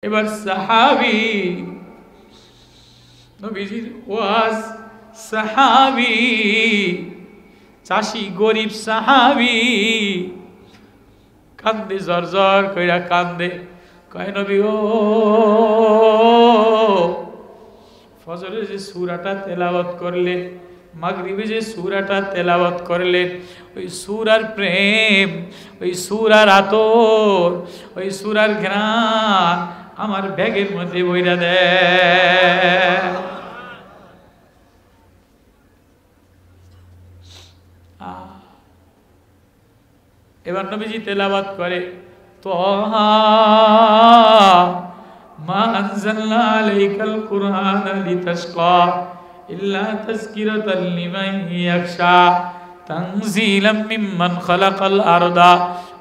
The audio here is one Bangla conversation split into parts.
এবার সাহাবী নবীজির ওয়াজ, সাহাবী চাষি গরিব সাহাবী কান্দে, জর্জর কইরা কান্দে, কয় নবী ও ফজরে যে সূরাটা তেলাওয়াত করলেন, মাগরিবে যে সূরাটা তেলাওয়াত করলেন, ওই সূরার প্রেম, ওই সূরার আতর, ওই সূরার ঘ্রাণ আমার ব্যাগের মধ্যে বইরা দেয়। এবার নবীজি তেলাওয়াত করে, তাহা মা আনজালনা আলাইকাল কুরআনা লিতাশকা ইল্লা তাযকিরাতাল লিমান ইয়াখশা তানজিলাম মিম্মান খালাকাল আরদা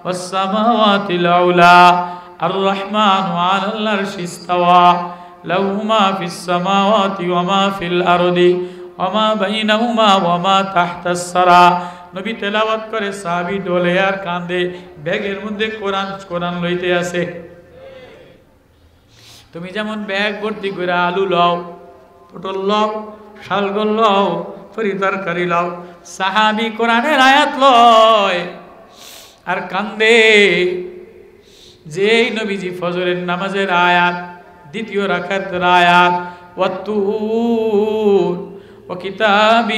ওয়াস সামাওয়াতিল আউলা আর রহমানু আলাল আরশি ইসতাওয়া লাহু মা ফিস সামাওয়াতি ওয়া মা ফিল আরদি ওয়া মা বাইনাহুমা ওয়া মা তাহতাস সারা। নবী তেলাওয়াত করে, সাহাবী ডলে আর কান্দে, ব্যাগের মধ্যে কোরআন লইতে আছে। তুমি যেমন ব্যাগ ভর্তি করে আলু লও, পটল লও, শালগম লও, তরি তরকারি লও, সাহাবী কোরআনের আয়াত লয় আর কান্দে। যেই নবীজি ফজরের নামাজের আয়াত, দ্বিতীয় রাকাতের আয়াত, ওয়াত্তুর وكتاب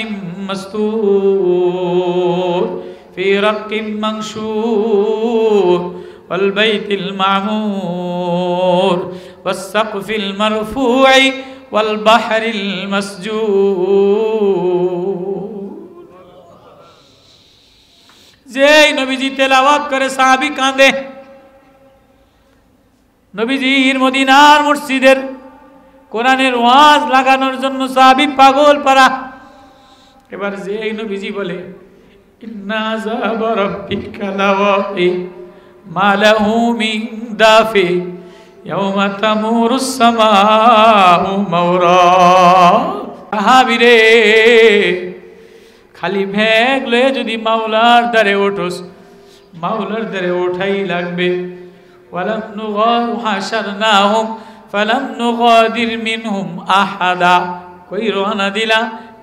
مسطور في رق منشور والبيت المعمور والسقف المرفوع والبحر المسجور। যেই নবীজি তেলাওয়াত করে সাহাবী কাঁদে। নবীজির মদিনার মসজিদের কোরআনের ওয়াজ লাগানোর জন্য সাহাবী পাগল পারা। এবার যে এই নবীজি বলে, ইন্না যাবা রাব্বিকা লাওয়াকি মা লাহু মিন দাফি ইয়াওমা তামুরুস সামাউ মাওরা। সাহাবী রে, খালি ভেগ লয়ে যদি মাওলার দ্বারে ওঠোস, মাওলার দ্বারে ওঠাই লাগবে। ওয়ালাম নুগারু হাশারনাহুম ফালাম নুগাদির মিনহুম আহাদা। কই রওনা দিলা,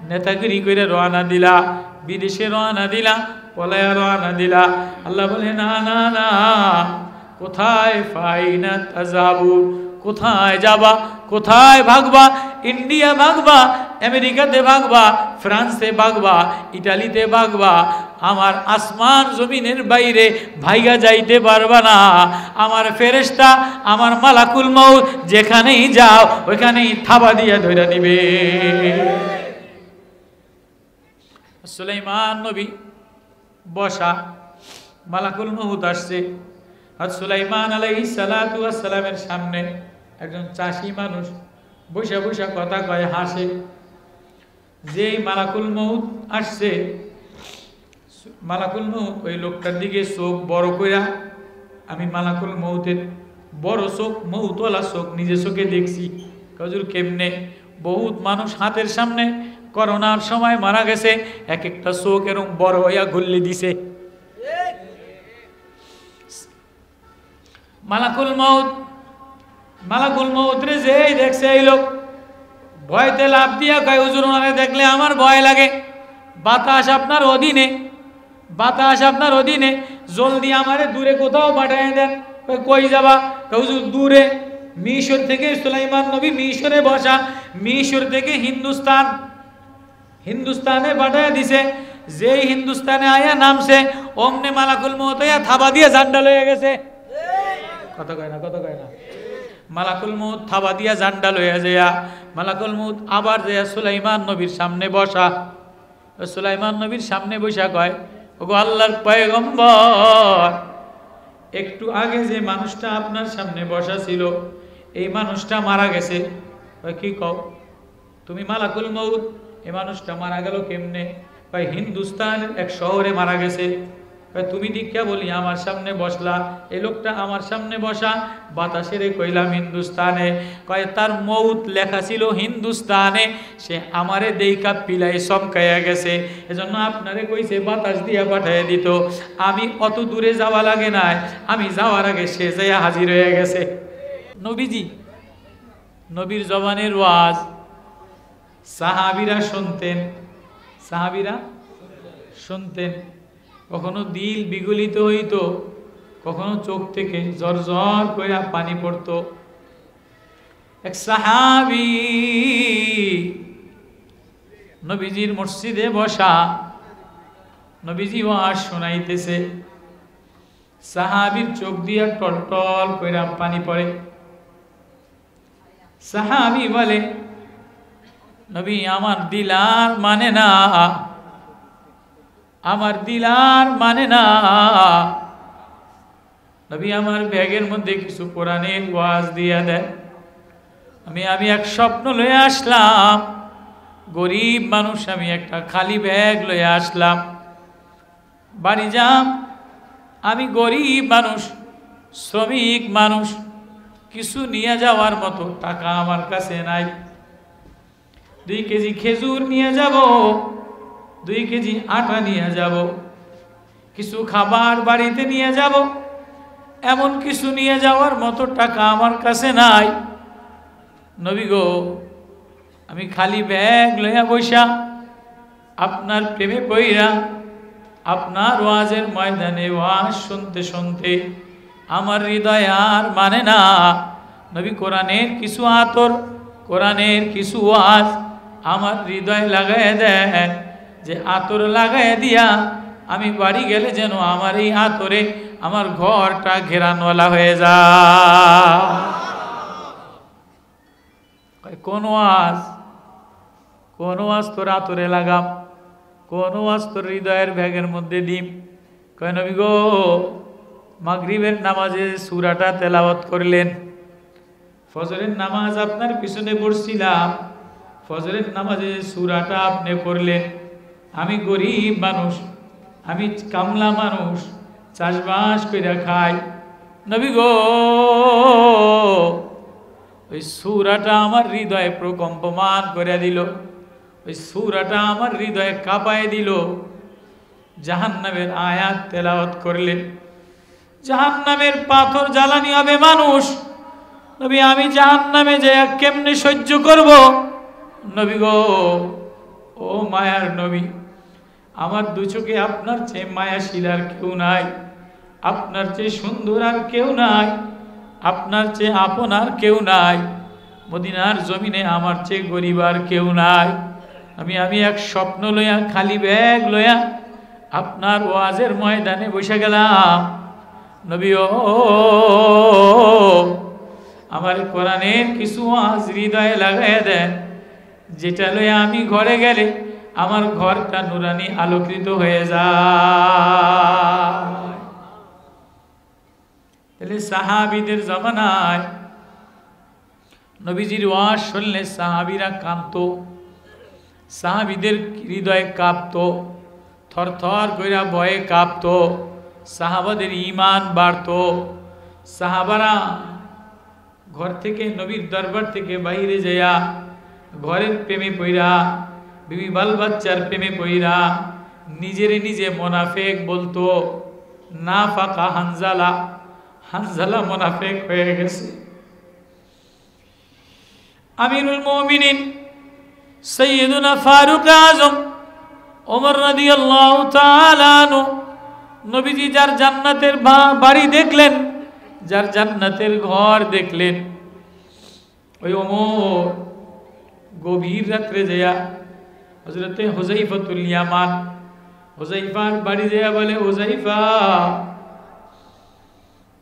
নেতাগিরি কইরা রওনা দিলা, বিদেশে রওনা দিলা, পলায়া রওনা দিলা। আল্লাহ বলে না না না, কোথায় ফাইনা তাযাবুন, কোথায় যাবা, কোথায় ভাগবা? ইন্ডিয়া ভাগবা, আমেরিকাতে ভাগবা, ফ্রান্সে ভাগবা, ইটালিতে ভাগবা। আমার আসমান জমিনের বাইরে ভাইগা যাইতে পারবা না। আমার ফেরেশতা, আমার মালাকুল মউত যেখানেই যাও ওইখানেই থাবা দিয়া ধইরা নিবে। সুলাইমান নবী বসা, মালাকুল মউত আসছে। আর সুলাইমান আলাইহিস সালাতু ওয়াস সালামের সামনে একজন চাষি মানুষ বসে বসে কথা কয়, হাসে। যেই মালাকুল মউত আসছে, মালাকুল মউত ওই লোকটার দিকে চোখ বড় কইরা, আমি মালাকুল মউতের বড় চোখ, মউতওয়ালা চোখ নিজে চোখে দেখছি। হুজুর কেমনে? বহুত মানুষ হাতের সামনে করোনার সময় মারা গেছে, এক একটা চোখ এরকম বড় হইয়া গুল্লি দিছে। মালাকুল মউত রে যেই দেখছে এই লোক, ভয়তে লাফ দিয়া কয়, হুজুর ওনারে দেখলে আমার ভয় লাগে। বাতাস আপনার অধীনে, বাতাস আপনার অধীনে, জলদি আমারে দূরে কোথাও পাঠিয়ে দেন। কই যাবা? হুজুর দূরে, মিশর থেকে সুলাইমান নবী মিশরে বসা, মিশর থেকে হিন্দুস্তানে পাঠিয়ে দিছে। যেই হিন্দুস্তানে আয়া নামছে, অমনে মালাকুল মউত হইয়া থাবা দিয়ে জান্ডা লয়ে গেছে। কথা কয় না, কথা কয় না। মালাকুল মউত থাবা দিয়া জান্ডা লইয়া যাইয়া, মালাকুল মউত আবার যাইয়া সুলাইমান নবীর সামনে বসা। সুলাইমান নবীর সামনে বসা কয়, ওগো আল্লাহর পয়গম্বর, একটু আগে যে মানুষটা আপনার সামনে বসা ছিল, এই মানুষটা মারা গেছে। কি কও তুমি? মালাকুল মউত, এই মানুষটা মারা গেল কেমনে? ভাই হিন্দুস্তানের এক শহরে মারা গেছে। তুমি দীক্ষা বলি আমার সামনে বসলা, এই লোকটা আমার সামনে বসা, বাতাসের কইলাম হিন্দুস্তানে। কয় তার মউত লেখা ছিল হিন্দুস্তানে, সে আমারে দেইকা পিলাই চমকাইয়া গেছে, এজন্য আপনারে কইছে বাতাস দিয়া পাঠাইয়া দিত। আমি অত দূরে যাওয়া লাগে নাই, আমি যাওয়ার আগে সে যাইয়া হাজির হয়ে গেছে। নবীজি, নবীর জবানের ওয়াজ সাহাবীরা শুনতেন, সাহাবীরা শুনতেন। কখনো দিল বিগলিত হইত, কখনো চোখ থেকে ঝরঝর করে পানি পড়তো। এক সাহাবী নবীজির মসজিদে বসা, নবীজি ওয়াজ শোনাইতেছে, সাহাবীর চোখ দিয়া টলটল কইরা পানি পড়ে। সাহাবী বলে, নবী আমার দিল আর মানে না, আমার দিল আর মানে না। নবী আমার ব্যাগের মধ্যে কিছু কোরআনের ওয়াজ দিয়া দেন। আমি এক স্বপ্ন লয়ে আসলাম, গরিব মানুষ, আমি একটা খালি ব্যাগ লয়ে আসলাম। বাড়ি যাম, আমি গরিব মানুষ, শ্রমিক মানুষ, কিছু নিয়ে যাওয়ার মতো টাকা আমার কাছে নাই। 2 কেজি খেজুর নিয়ে যাব, 2 কেজি আটা নিয়ে যাব, কিছু খাবার বাড়িতে নিয়ে যাব, এমন কিছু নিয়ে যাওয়ার মতো টাকা আমার কাছে নাই। নবী গো, আমি খালি ব্যাগ লইয়া বইসা আপনার প্রেমে পইরা আপনার ওয়াজের ময়দানে ওয়াজ শুনতে শুনতে আমার হৃদয় আর মানে না। নবী কোরআনের কিছু আতর, কোরআনের কিছু ওয়াজ আমার হৃদয় লাগাই দেন, যে আতর লাগাই দিয়া আমি বাড়ি গেলে যেন আমার এই আতরে আমার ঘরটা ঘেরানওয়ালা হয়ে যায়। কোন ওয়াজ, কোন ওয়াজ তোর আতরে লাগাম, কোন ওয়াজ তোর হৃদয়ের ব্যাগের মধ্যে দিম। কয় নবী গো, মাগরিবের নামাজে সূরাটা তেলাওয়াত করলেন, ফজরের নামাজ আপনার পিছনে পড়ছিলাম, ফজরের নামাজে সূরাটা আপনি পড়লেন। আমি গরিব মানুষ, আমি কামলা মানুষ, চাষবাস কইরা খাই। নবী গো, ওই সূরাটা আমার হৃদয়ে প্রকম্পমান করে দিল, ওই সূরাটা আমার হৃদয়ে কাঁপায় দিল। জাহান্নামের আয়াত তেলাওয়াত করলেন, জাহান্নামের পাথর জ্বালানি হবে মানুষ। নবী আমি জাহান্নামে যে কেমনে সহ্য করব? নবী গো, ও মায়ার নবী, আমার দু চোখে আপনার চেয়ে মায়াশীল আর কেউ নাই, আপনার চেয়ে সুন্দর আর কেউ নাই, আপনার চেয়ে আপন আর কেউ নাই, মদিনার জমিনে আমার চেয়ে গরিব আর কেউ নাই। আমি এক স্বপ্ন লইয়া, খালি ব্যাগ লইয়া আপনার ওয়াজের ময়দানে বসে গেলাম। নবী ও, আমার কোরআনের কিছু ওয়াজ হৃদয়ে লাগাইয়া দেন, যেটা লইয়া আমি ঘরে গেলে আমার ঘরটা নুরানি আলোকিত হয়ে যায়। তাহলে সাহাবীদের জামানায় নবীজির ওয়াজ শুনলে সাহাবীরা কাঁদতো, সাহাবীদের হৃদয় কাঁপতো, থরথর কইরা ভয়ে কাঁপতো, সাহাবাদের ঈমান বাড়তো। সাহাবারা ঘর থেকে, নবীর দরবার থেকে বাইরে যাইয়া ঘরের প্রেমে পইরা, বিবি বাল বাচ্চার প্রেমে পইরা নিজেরে নিজে মোনাফেক বলতো। না ফাঁকা হানজালা, হানজালা মোনাফেক হয়ে গেছে। আমিরুল মুমিনিন সৈয়দুনা ফারুক আজম ওমর রাদিয়াল্লাহু তাআলা আনহু, নবীজি যার জান্নাতের বাড়ি দেখলেন, যার জান্নাতের ঘর দেখলেন, ওই ওমর গভীর রাত্রে যায়া হযরতে হুযাইফাতুল ইয়ামান, হুযাইফার বাড়ি যায়া বলে, হুযাইফা,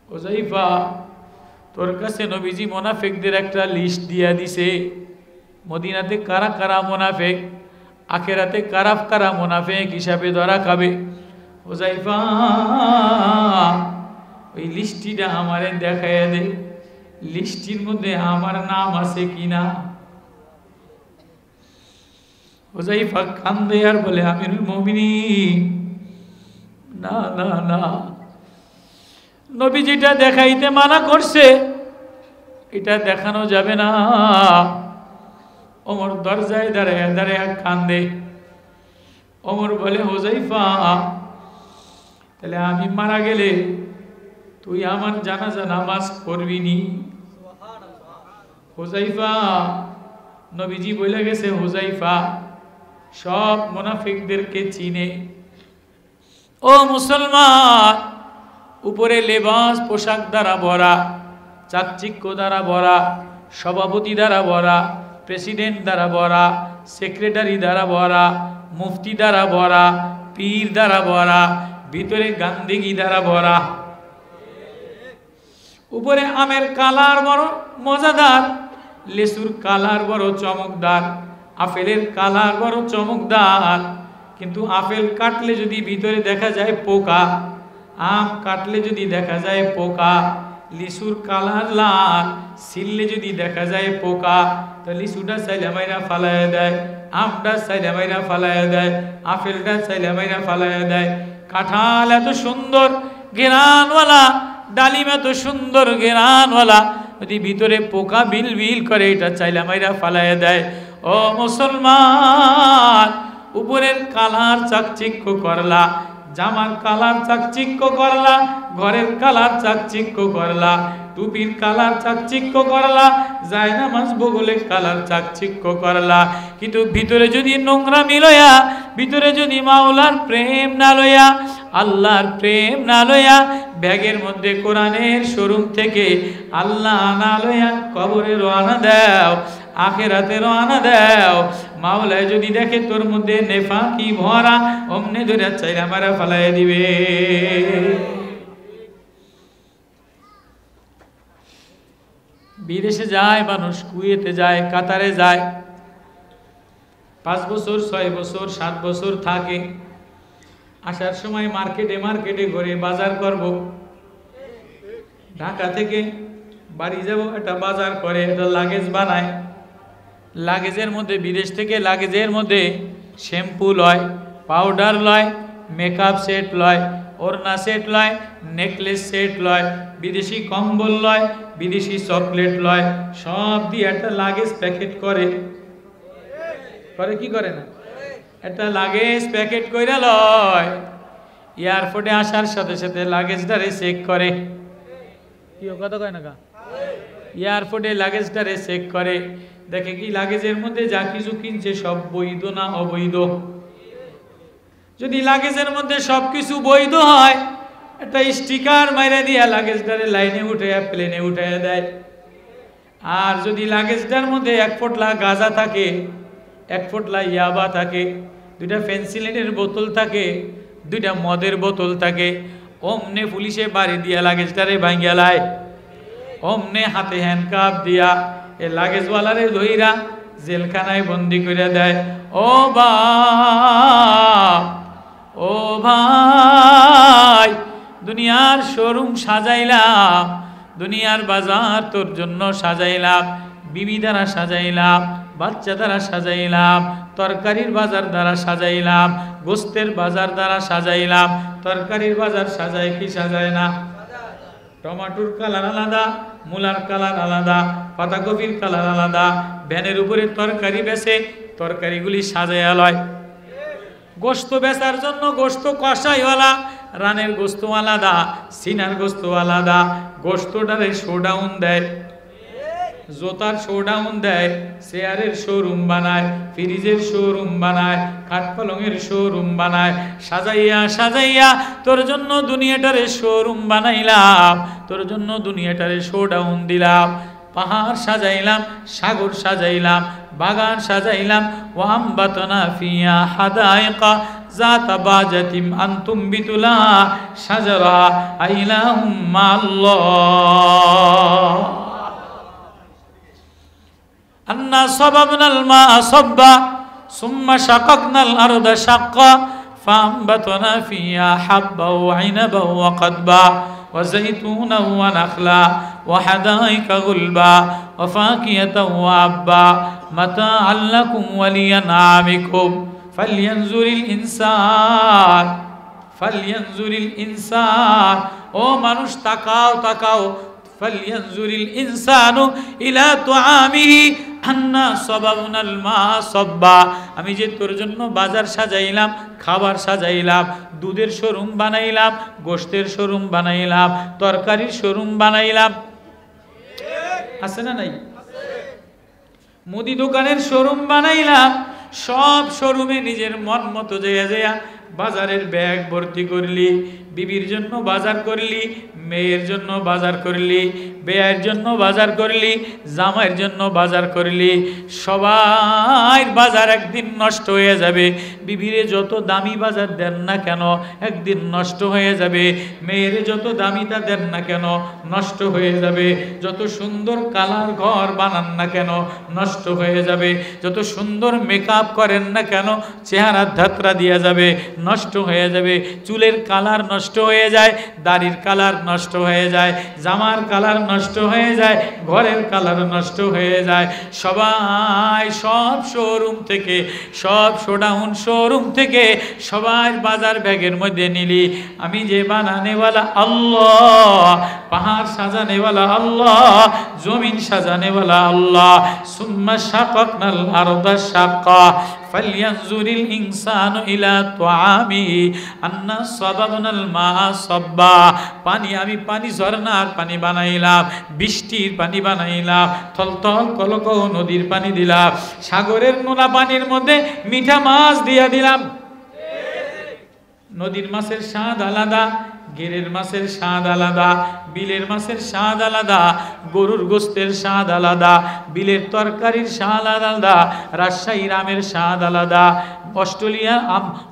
হুযাইফা, তোর কাছে নবীজি মুনাফিকদের একটা লিস্ট দিয়া দিছে। মদিনাতে কারা কারা মুনাফিক, আখিরাতে কারা কারা মুনাফিক হিসাবে ধরা খাবে। হুযাইফা, ওই লিস্টিটা আমারে দেখাইয়া দে, লিস্টির মধ্যে আমার নাম আছে কিনা। হুযাইফা কান্দে আর বলে, আমিরুল মুমিনিন, না না না, নবী যেটা দেখাইতে মানা করছে এটা দেখানো যাবে না। ওমর দরজায় দাঁড়ায় দাঁড়ায় কান্দে। ওমর বলে, হুযাইফা, তাহলে আমি মারা গেলে তুই আমার জানাজা নামাজ পড়বি নি? হুযায়ফা, নবীজি বলে গেছে হুযায়ফা সব মুনাফিকদেরকে চিনে। ও মুসলমান, উপরে লেবাস পোশাক দ্বারা ভরা, চাকচিক্য দ্বারা ভরা, সভাপতি দ্বারা ভরা, প্রেসিডেন্ট দ্বারা ভরা, সেক্রেটারি দ্বারা ভরা, মুফতি দ্বারা ভরা, পীর দ্বারা ভরা, ভিতরে গান্ধিগি দ্বারা ভরা। উপরে আমের কালার বড় মজাদার, লেসুর কালার বড় চমকদার, আপেলের কালার বড় চমকদার, কিন্তু আপেল কাটলে যদি ভিতরে দেখা যায় পোকা, আম কাটলে যদি দেখা যায় পোকা, লিচুর কালার লাল, ছিললে যদি দেখা যায় পোকা, তো লিচুটা চাইলে মাইরা ফালাইয়া দেয়, আমটা চাইলে মাইরা ফালাইয়া দেয়, আপেলটা চাইলে মাইরা ফালাইয়া দেয়। কাঁঠাল এত সুন্দর ঘেরানওয়ালা, ডালিম এত সুন্দর ঘেরানওয়ালা, যদি ভিতরে পোকা বিল বিল করে এটা চাইলে মাইরা ফালাইয়া দেয়। ও মুসলমান, উপরের কালার চাকচিক্য করলা, জামার কালার চাকচিক্য করলা, ঘরের কালার চাকচিক্য করলা, টুপির কালার চাকচিক্য করলা, জায়নামাজ বগলের কালার চাকচিক্য করলা, কিন্তু ভিতরে যদি নোংরা মিলয়া, ভিতরে যদি মাওলার প্রেম না লইয়া, আল্লাহর প্রেম না লইয়া, ব্যাগের মধ্যে কোরআনের শোরুম থেকে আল্লাহ না লইয়া কবরে রওনা দাও, আখিরাতে রওনা দাও, মাওলায় যদি দেখে তোর মধ্যে নেফাকি ভরা, অমনে ধরে চাইরা মারা ফালাই দিবে। বিদেশে যায় মানুষ, কুয়েতে যায়, কাতারে যায়, 5 বছর 6 বছর 7 বছর থাকে, আসার সময় মার্কেটে মার্কেটে ঘুরে বাজার করব, ঢাকা থেকে বাড়ি যাব, একটা বাজার করে, একটা লাগেজ বানায়, লাগেজের মধ্যে বিদেশ থেকে লাগেজের মধ্যে শ্যাম্পু লয়, পাউডার লয়, মেকআপ সেট লয়, ওড়না সেট লয়, নেকলেস সেট লয়, বিদেশি কম্বল লয়, বিদেশি চকলেট লয়, সব দিয়ে একটা লাগেজ প্যাকেট করে। করে কি করে না? একটা লাগেজ প্যাকেট কইরা লয়, এয়ারপোর্টে আসার সাথে সাথে লাগেজটারে চেক করে। কি কথা কয় না গা? এয়ারপোর্টে লাগেজটারে চেক করে, দেখে কি লাগেজের মধ্যে যা কিছু কিনছে সব বৈধ না অবৈধ। যদি লাগেজের মধ্যে সবকিছু বৈধ হয়, একটা স্টিকার মাইরা দিয়া লাগেজটারে লাইনে উঠাইয়া প্লেনে উঠাইয়া দেয়। আর যদি লাগেজটার মধ্যে 1 পোটলা গাঁজা থাকে, 1 পোটলা ইয়াবা থাকে, 2টা পেন্সিলিনের বোতল থাকে, 2টা মদের বোতল থাকে, অমনে পুলিশে বাড়ি দিয়া লাগেজটারে ভাঙ্গিয়া লাই, অমনে হাতে হ্যান্ডকাপ দিয়া এ লাগেজওয়ালারে ধইরা জেলখানায় বন্দি করে দেয়। ও বাপ, ও ভাই, দুনিয়ার শোরুম সাজাইলাম, দুনিয়ার বাজার তোর জন্য সাজাইলাম, বিবি দ্বারা সাজাইলাম, বাচ্চা দ্বারা সাজাইলাম, তরকারির বাজার দ্বারা সাজাইলাম, গোস্তের বাজার দ্বারা সাজাইলাম। তরকারির বাজার সাজায় কি সাজায় না? টমাটোর কালার আলাদা, মূলার কালার আলাদা, পাতাকপির কালার আলাদা, ভ্যানের উপরে তরকারি বেচে, তরকারিগুলি সাজাইয়া লয়। গোস্ত বেচার জন্য গোস্ত কষাইওয়ালা, রানের গোস্ত আলাদা, সিনার গোস্ত আলাদা, গোস্তটারে শোডাউন দেয়, জোতার শোডাউন দেয়, চেয়ারের শোরুম বানায়, ফ্রিজের শোরুম বানায়, খাট পালঙের শোরুম বানায়, সাজাইয়া সাজাইয়া তোর জন্য দুনিয়াটারে শোরুম বানাইলাম, তোর জন্য দুনিয়াটারে শোডাউন দিলাম। পাহাড় সাজাইলাম, সাগর সাজাইলাম, বাগান সাজাইলাম, ওয়ামবাতনা ফিয়া হাদাইকা জাতা বাজাতিম আনতুম বিতুলা শাজারা আইলাহুম মাল্লাহ। আন্না সাবাবনাল মা সাব্বা সুম্মা শাকাকনাল আরদা শাক্কা ফাআমবাতনা ফিয়া হাব্বা ওয়া ইনাবা ওয়া কাদবা ওয়া যাইতুনা ওয়া নাখলা ওয়া হাদাইকা গুলবা ওয়া ফাকিহাতান ওয়া আব্বা মাতাআল লাকুম ওয়া লিয়ানআমিকুম ফালইয়ানজুরিল ইনসান। ও মানুষ তাকাও তাকাও, ফালইয়ানজুরিল ইনসানু ইলা তুআমিহি আন্না সাবাবনাল মা সাব্বা। আমি যে তোর জন্য বাজার সাজাইলাম, খাবার সাজাইলাম, দুধের শোরুম বানাইলাম, গোশতের শোরুম বানাইলাম, তরকারির শোরুম বানাইলাম, আছে না নাই? মুদি দোকানের শোরুম বানাইলাম, সব শোরুমে নিজের মন মতো যেয়া যেয়া বাজারের ব্যাগ ভর্তি করলি, বিবির জন্য বাজার করলি, মেয়ের জন্য বাজার করলি, বেয়ের জন্য বাজার করলি, জামাইয়ের জন্য বাজার করলি। সবাই বাজার একদিন নষ্ট হয়ে যাবে। বিবিরে যত দামি বাজার দেন না কেন একদিন নষ্ট হয়ে যাবে। মেয়েরে যত দামিটা দেন না কেন নষ্ট হয়ে যাবে। যত সুন্দর কালার ঘর বানান না কেন নষ্ট হয়ে যাবে। যত সুন্দর মেকআপ করেন না কেন চেহারার ধাত্রা দিয়া যাবে, নষ্ট হয়ে যাবে। চুলের কালার নষ্ট হয়ে যায়, দাড়ির কালার নষ্ট হয়ে যায়, জামার কালার নষ্ট হয়ে যায়, ঘরের কালার নষ্ট হয়ে যায়। সবাই সব শোরুম থেকে, সব শোডাউন শোরুম থেকে সবাই বাজার ব্যাগের মধ্যে নিলি। আমি যে বানানেওয়ালা আল্লাহ, পাহাড় সাজানেওয়ালা আল্লাহ, জমিন সাজানেওয়ালা আল্লাহ। সুম্মা শাকাকনাল আরদা শাক্কা ফালইয়ানজুরিল ইনসানু ইলা তুআমিহি আন্না সাবাবনাল মা সাব্বা। পানি আমি পানি ঝর্ণার পানি বানাইলাম, বৃষ্টির পানি বানাইলাম, থলথল কলক নদীর পানি দিলাম, সাগরের নোনা পানির মধ্যে মিঠা মাছ দিয়া দিলাম। নদীর মাছের স্বাদ আলাদা, গেরের মাছের স্বাদ আলাদা, বিলের মাছের স্বাদ আলাদা, গরুর গোস্তের স্বাদ আলাদা, বিলের তরকারির স্বাদ আলাদা, রাজশাহীর আমের স্বাদ আলাদা,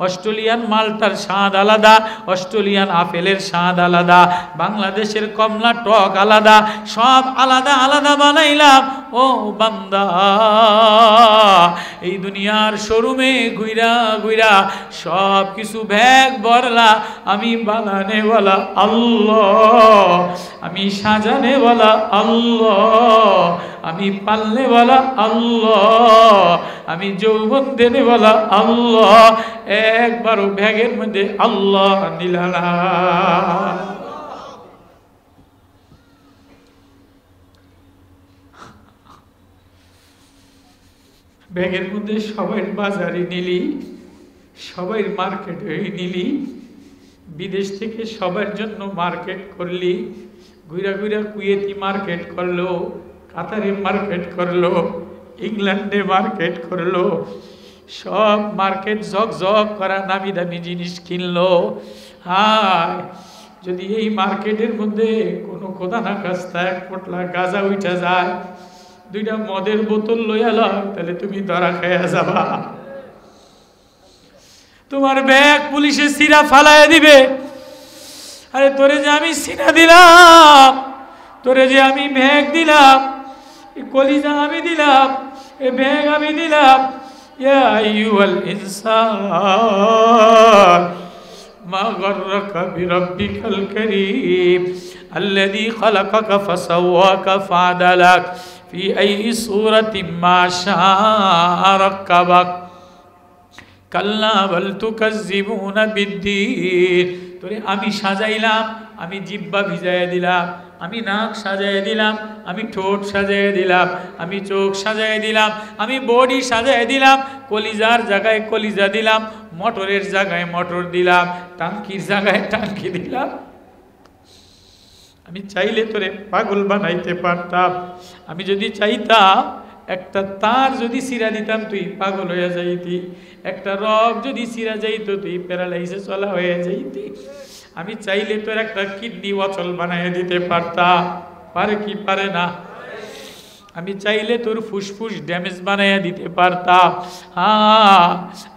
অস্ট্রেলিয়ান মালটার স্বাদ আলাদা, অস্ট্রেলিয়ান আপেলের স্বাদ আলাদা, বাংলাদেশের কমলা টক আলাদা, সব আলাদা আলাদা বানাইলাম। ও বান্দা, এই দুনিয়ার শোরুমে ঘুইরা ঘুইরা সব কিছু ব্যাগ ভরলা। আমি বানানেওয়ালা আল্লাহ, আমি সাজানেওয়ালা আল্লাহ, আমি পালনেওয়ালা আল্লাহ, আমি যৌবন দেনেওয়ালা আল্লাহ। একবারও ব্যাগের মধ্যে আল্লাহ নিলা না। ব্যাগের মধ্যে সবাই বাজারে নিলি, সবাই মার্কেটে নিলি, বিদেশ থেকে সবার জন্য মার্কেট করলি। ঘুরা ঘুরা কুয়েতি মার্কেট করলো, কাতারে মার্কেট করলো, ইংল্যান্ডে মার্কেট করলো, সব মার্কেট ঝকঝক করা নামি দামি জিনিস কিনলো। হায়, যদি এই মার্কেটের মধ্যে কোনো খোদা না খাস্তা এক পোটলা গাঁজা উঠা যায়, দুইটা মদের বোতল লইয়ালা, তাহলে তুমি ধরা খাইয়া যাবা। তোমার ব্যাগ পুলিশে সিরা ফালাইয়া দিবে। আরে তোরে যে আমি সিনা দিলাম, তোরে যে আমি ব্যাগ দিলাম, এই কলিজা আমি দিলাম, এই ব্যাগ আমি দিলাম। ইয়া আইয়ুহাল ইনসান মা গররাকা বিরাব্বিকাল কারীম আল্লাযী খালাকাকা ফাসাওয়াকা ফাআদালাক ফি আইয়ি সূরাতিন মা শাআ রাক্কাবাক কাল্লা বাল তুকাজ্জিবুনা বিদ্দীন। তোরে আমি সাজাইলাম, আমি জিহ্বা ভিজাইয়া দিলাম, আমি নাক সাজাইয়া দিলাম, আমি ঠোঁট সাজাইয়া দিলাম, আমি চোখ সাজাইয়া দিলাম, আমি বডি সাজাইয়া দিলাম, কলিজার জায়গায় কলিজা দিলাম, মোটরের জায়গায় মোটর দিলাম, টাঙ্কির জায়গায় টাঙ্কি দিলাম। আমি চাইলে তোরে পাগল বানাইতে পারতাম। আমি যদি চাইতাম একটা তার যদি সিরা দিতাম তুই পাগল হয়ে যাইতি, একটা রগ যদি সিরা যাইত তুই প্যারালাইসে চলা হয়ে যাইতি। আমি চাইলে তোর একটা কিডনি অচল বানাই দিতে পারতাম, পারে কি পারে না? আমি চাইলে তোর ফুসফুস ড্যামেজ বানাইয়া দিতে পারতাম। হ্যাঁ,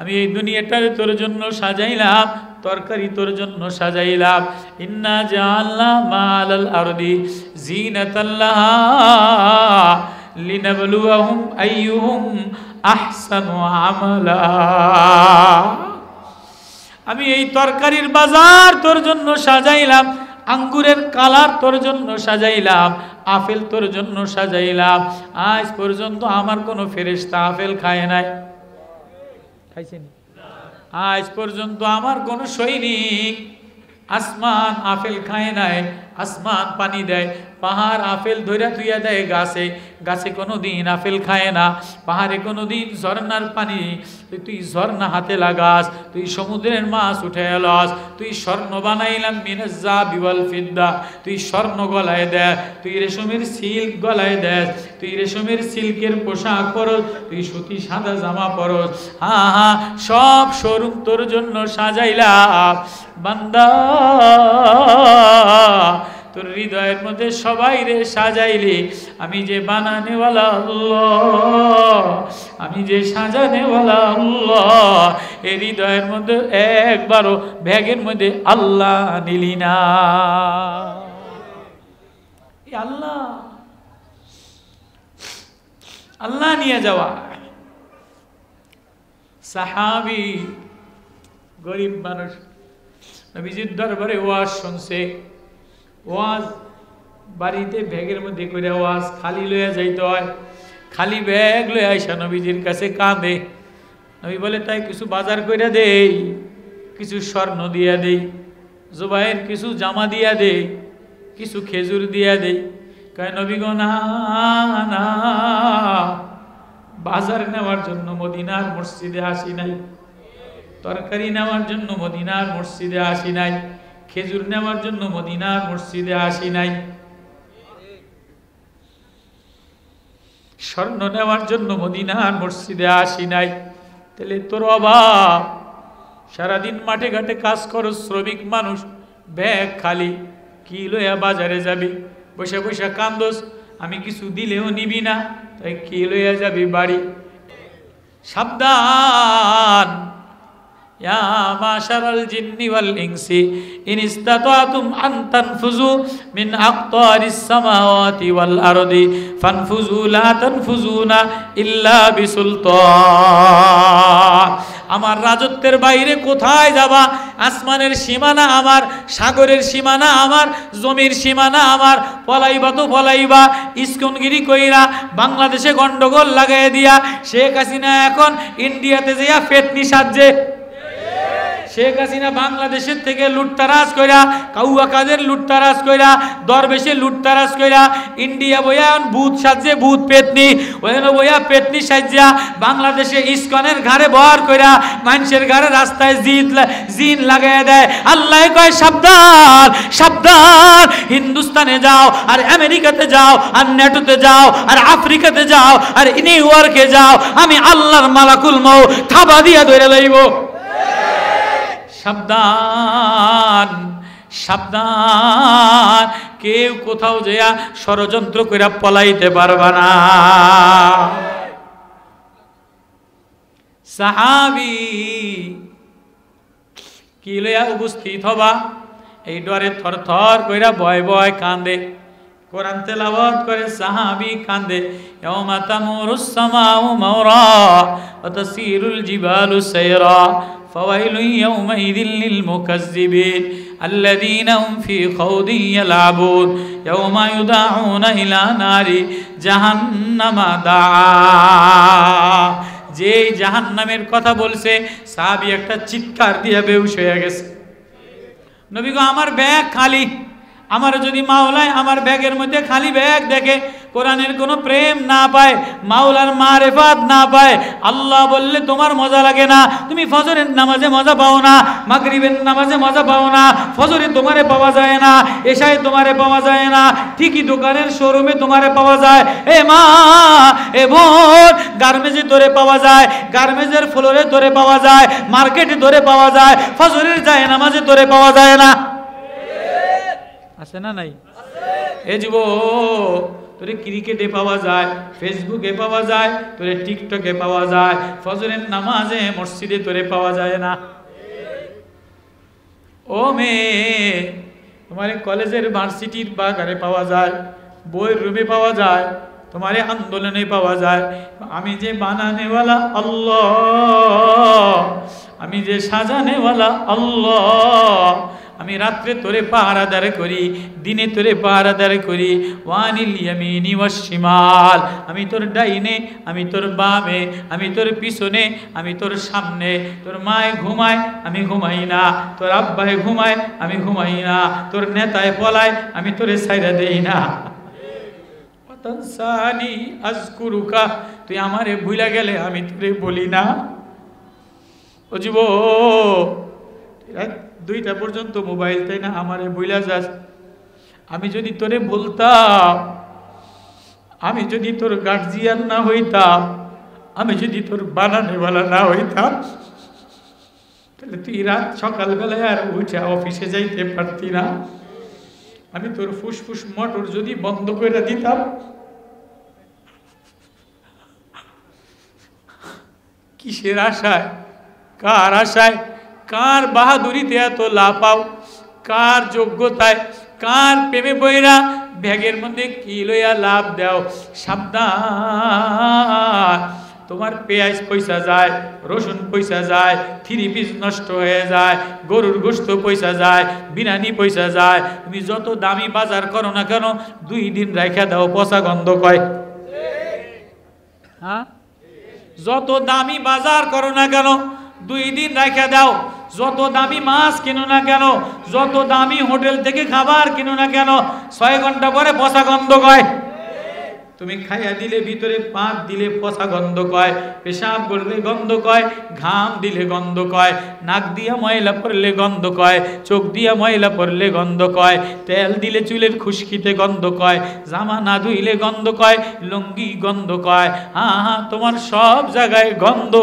আমি এই দুনিয়াটা তোর জন্য সাজাইলাম, তরকারি তোর জন্য সাজাইলাম। ইন্না জাআলনা মা'আল আরদি জিনাতাল লাহা লিনাবলুয়াহুম আইয়ুহুম আহসানু আমালা। আমি এই তরকারির বাজার তোর জন্য সাজাইলাম, আঙ্গুরের কালার তোর জন্য সাজাইলাম, আপেল তোর জন্য সাজাইলাম। আজ পর্যন্ত আমার কোনো ফেরেশতা আপেল খায় নাই, খাইছেন? আজ পর্যন্ত আমার কোনো সৈনিক আসমান আপেল খায় নাই। আসমান পানি দেয়, পাহাড় আপেল ধইরা তুইয়া দেয় গাছে, গাছে কোনোদিন আপেল খায় না, পাহাড়ে কোনোদিন ঝর্ণার পানি, তুই ঝর্ণা হাতে লাগাস, তুই সমুদ্রের মাছ উঠে এলাস, তুই স্বর্ণ বানাইলাম মিনাজ যাহাবি ওয়াল ফিদ্দা, তুই স্বর্ণ গলায় দে, তুই রেশমের সিল্ক গলায় দেস, তুই রেশমের সিল্কের পোশাক পরস, তুই সুতি সাদা জামা পরস, হ্যাঁ হ্যাঁ সব শোরুম তোর জন্য সাজাইলাম বান্দা, তোর হৃদয়ের মধ্যে সবাই রে সাজাইলি, আমি যে বানানেওয়ালা আল্লাহ, আমি যে সাজানেওয়ালা আল্লাহ, এই হৃদয়ের মধ্যে একবারও ব্যাগের মধ্যে আল্লাহ নিলি না। আল্লাহ আল্লাহ নিয়ে যাওয়া। সাহাবী গরিব মানুষ, নবীজির দরবারে ওয়াজ শুনছে, ওয়াজ বাড়িতে ব্যাগের মধ্যে করে ওয়াজ খালি লইয়া যাইতে হয়, খালি ব্যাগ লইয়া আইসা নবীজির কাছে কাঁদে। নবী বলে তাই কিছু বাজার কইরা দেই, কিছু স্বর্ণ দিয়া দেই, জুবাইর কিছু জামা দিয়া দেই, কিছু খেজুর দিয়া দেই। কয় নবী গো না না, বাজার নেওয়ার জন্য মদিনার মসজিদে আসি নাই, তরকারি নেওয়ার জন্য মদিনার মসজিদে আসি নাই, খেজুর নেওয়ার জন্য মদিনার মসজিদে আসি নাই, স্বর্ণ নেওয়ার জন্য মদিনার মসজিদে আসি নাই। তাহলে তোর অভাব, সারাদিন মাঠে ঘাটে কাজ করো, শ্রমিক মানুষ, ব্যাগ খালি, কি লইয়া বাজারে যাবি? বসে বসে কান্দোস, আমি কিছু দিলেও নিবি না, তাই কি লইয়া যাবি বাড়ি? সাবধান, ইয়া মাশারাল জিন্নি ওয়াল ইনসি ইন ইসতাতাতুম আন তানফুযু মিন আকতারিস সামাওয়াতি ওয়াল আরদি ফানফুযু লা তানফুযুনা ইল্লা বিসুলতান। আমার রাজত্বের বাইরে কোথায় যাবা? আসমানের সীমানা আমার, সাগরের সীমানা আমার, জমির সীমানা আমার, পলাইবা তো পলাইবা ইস্কনগিরি কইরা, বাংলাদেশে গন্ডগোল লাগাই দিয়া শেখ হাসিনা এখন ইন্ডিয়াতে যাইয়া পেতনি সাজে। শেখ হাসিনা বাংলাদেশের থেকে লুটতারাজ কইরা, কাউয়া কাদের লুটতারাজ কইরা, দরবেশে লুটতারাজ কইরা, ইন্ডিয়া বইয়া ভূত সাজে, ভূত পেতনি ওখানে বইয়া পেতনি সাজা বাংলাদেশে ইস্কনের ঘাড়ে বর কইরা, মানুষের ঘাড়ে রাস্তায় জিন লাগাইয়া দেয়। আল্লাহ কয় সাবধান সাবধান, হিন্দুস্তানে যাও আর আমেরিকাতে যাও আর নেটোতে যাও আর আফ্রিকাতে যাও আর নিউ ইয়র্কে যাও, আমি আল্লাহর মালাকুল মউত থাবা দিয়া ধরে লইব। সাবধান সাবধান, কেউ কোথাও যাইয়া ষড়যন্ত্র কইরা পলাইতে পারবা না। সাহাবী কি লইয়া উপস্থিত হবা? এই ডরে থরথর কইরা ভয় ভয় কান্দে, কোরআন তেলাওয়াত করে সাহাবী কান্দে। ইয়াউমা তামুরুস সামাউ মাওরা ওয়া তাসিরুল জিবালু সাইরা فويل يومئذ للمكذبين الذين هم في خوض يلعبون يوم يدعون إلى نار جهنم دعا। যে জাহান্নামের কথা বলছে, সাহাবী একটা চিৎকার দিয়ে বেহুশ হয়ে গেছে। নবী গো আমার ব্যাগ খালি, আমার যদি মাওলায় আমার ব্যাগের মধ্যে খালি ব্যাগ দেখে, কোরআনের কোনো প্রেম না পায়, মাওলার মারেফাত না পায়, আল্লাহ বললে তোমার মজা লাগে না, তুমি ফজরের নামাজে মজা পাও না, মাগরিবের নামাজে মজা পাও না, ফজরে তোমারে পাওয়া যায় না, এশায় তোমারে পাওয়া যায় না, ঠিকই দোকানের শোরুমে তোমারে পাওয়া যায়, এ মা এ বোন গার্মেজে তোরে পাওয়া যায়, গার্মেজের ফ্লোরে তোরে পাওয়া যায়, মার্কেটে তোরে পাওয়া যায়, ফজরের যায় নামাজে তোরে পাওয়া যায় না। আছে না নাই? এ যুবক তোরে ক্রিকেটে পাওয়া যায়, ফেসবুকে পাওয়া যায়, তোরে টিকটকে পাওয়া যায়, ফজরের নামাজে মসজিদে তোরে পাওয়া যায় না। ও মেয়ে, তোমারে কলেজের ভার্সিটির বাগানে পাওয়া যায়, বইয়ের রুমে পাওয়া যায়, তোমারে আন্দোলনে পাওয়া যায়। আমি যে বানানেওয়ালা আল্লাহ, আমি যে সাজানেওয়ালা আল্লাহ, আমি রাত্রে তোরে পাহারাদার করি, দিনে তোরে পাহারাদার করি। ওয়ানিল ইয়ামিনি ওয়াশ শিমাল, আমি তোর ডাইনে, আমি তোর বামে, আমি তোর পিছনে, আমি তোর সামনে। তোর মায় ঘুমায়, আমি ঘুমাই না, তোর আব্বায় ঘুমায়, আমি ঘুমাই না, তোর নেতায় পলায়, আমি তোরে ছাইরা দেই না। তানসানি আযকুরুকা, তুই আমারে ভুলা গেলে আমি তোরে বলি না। ও জীব, রাত 2টা পর্যন্ত মোবাইল তাই না আমারে ভুলা যাস। আমি যদি তোরে বলতাম, আমি যদি তোর গার্জিয়ান না হইতাম, আমি যদি তোর বানানেওয়ালা না হইতাম, তাহলে তুই রাত সকালবেলায় আর উঠে অফিসে যাইতে পারতি না। আমি তোর ফুসফুস মোটর যদি বন্ধ করে দিতাম, কিসের আশায়, কার আশায়, কার বাহাদুরিতে এত লাফাও, কার যোগ্যতায়, কার প্রেমে বইরা ব্যাগের মধ্যে কি লইয়া লাভ দাও। সাবধান, তোমার পেঁয়াজ পয়সা যায়, রসুন পয়সা যায়, 3 পিস নষ্ট হয়ে যায়, গরুর গোশত পয়সা যায়, বিরিয়ানি পয়সা যায়। তুমি যত দামি বাজার করো না কেন, 2 দিন রাখা দাও, পচা গন্ধ কয়। হ্যাঁ, যত দামি বাজার করো না কেন 2 দিন রাখা দাও। যত দামি মাছ কিনো না কেন, যত দামি হোটেল থেকে খাবার কিনো না কেন, 6 ঘন্টা পরে পচা গন্ধ কয়। তুমি খাইয়া দিলে ভিতরে পাক দিলে পচা গন্ধ কয়, পেশাব করলে গন্ধ কয়, ঘাম দিলে গন্ধ কয়, নাক দিয়া ময়লা পড়লে গন্ধ কয়, চোখ দিয়া ময়লা পড়লে গন্ধ কয়, তেল দিলে চুলের খুশকিতে গন্ধ কয়, জামা না ধুইলে গন্ধ কয়, লুঙ্গি গন্ধ কয়। হ্যাঁ হ্যাঁ, তোমার সব জায়গায় গন্ধ।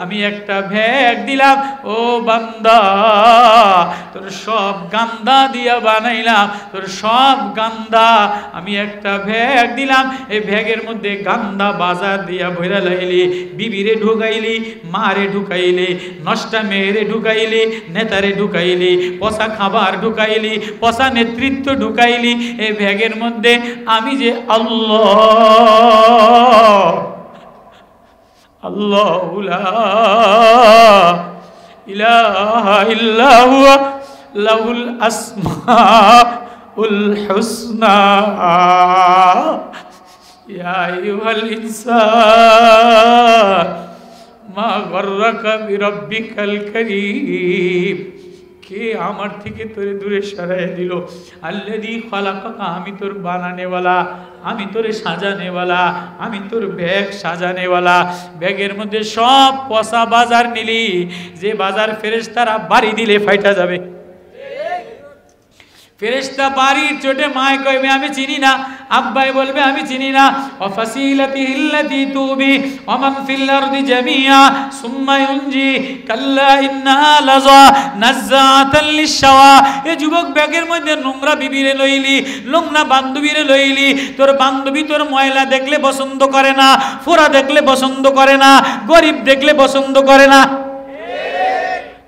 আমি একটা ভ্যাগ দিলাম, ও বান্দা, তোর সব গান্দা দিয়া বানাইলাম, তোর সব গান্দা আমি একটা ভ্যাগ দিলাম। এই ভ্যাগের মধ্যে গান্দা বাজার দিয়া ভইরা লাইলি, বিবিরে ঢুকাইলি, মারে ঢুকাইলি, নষ্টা মেয়েরে ঢুকাইলি, নেতারে ঢুকাইলি, পচা খাবার ঢুকাইলি, পচা নেতৃত্ব ঢুকাইলি। এই ভ্যাগের মধ্যে আমি যে আল্লাহ, আল্লাহু লা ইলাহা ইল্লা হুয়া লাহুল আসমাউল হুসনা। ইয়া আইয়ুহাল ইনসান মা গররাকা বিরাব্বিকাল কারীম। কে আমার থেকে তোরে দূরে সরাই দিল? আল্লাযী খালাকাকা, আমি তোর বানানেওয়ালা, আমি তোরে সাজানেওয়ালা, আমি তোর ব্যাগ সাজানেওয়ালা। ব্যাগের মধ্যে সব পচা বাজার নিলি, যে বাজার ফেরেশতারা বাড়ি দিলে ফাইটা যাবে। ফেরেশতা বাড়ির চোটে মায় কইবে আমি চিনি না, আব্বাই বলবে আমি চিনি না। ওয়াফাসিলাতিহিল্লাতী তুবি ওয়ামান ফিল আরদি জামিআ সুম্মা ইউনজি কাল্লা ইন্নাহা লাযা নাযাআতাল লিশশাওয়া। এ যুবক, ব্যাগের মধ্যে নোংরা বিবিরে লইলি, নোংরা বান্ধবীরে লইলি। তোর বান্ধবী তোর ময়লা দেখলে পছন্দ করে না, ফোড়া দেখলে পছন্দ করে না, গরিব দেখলে পছন্দ করে না।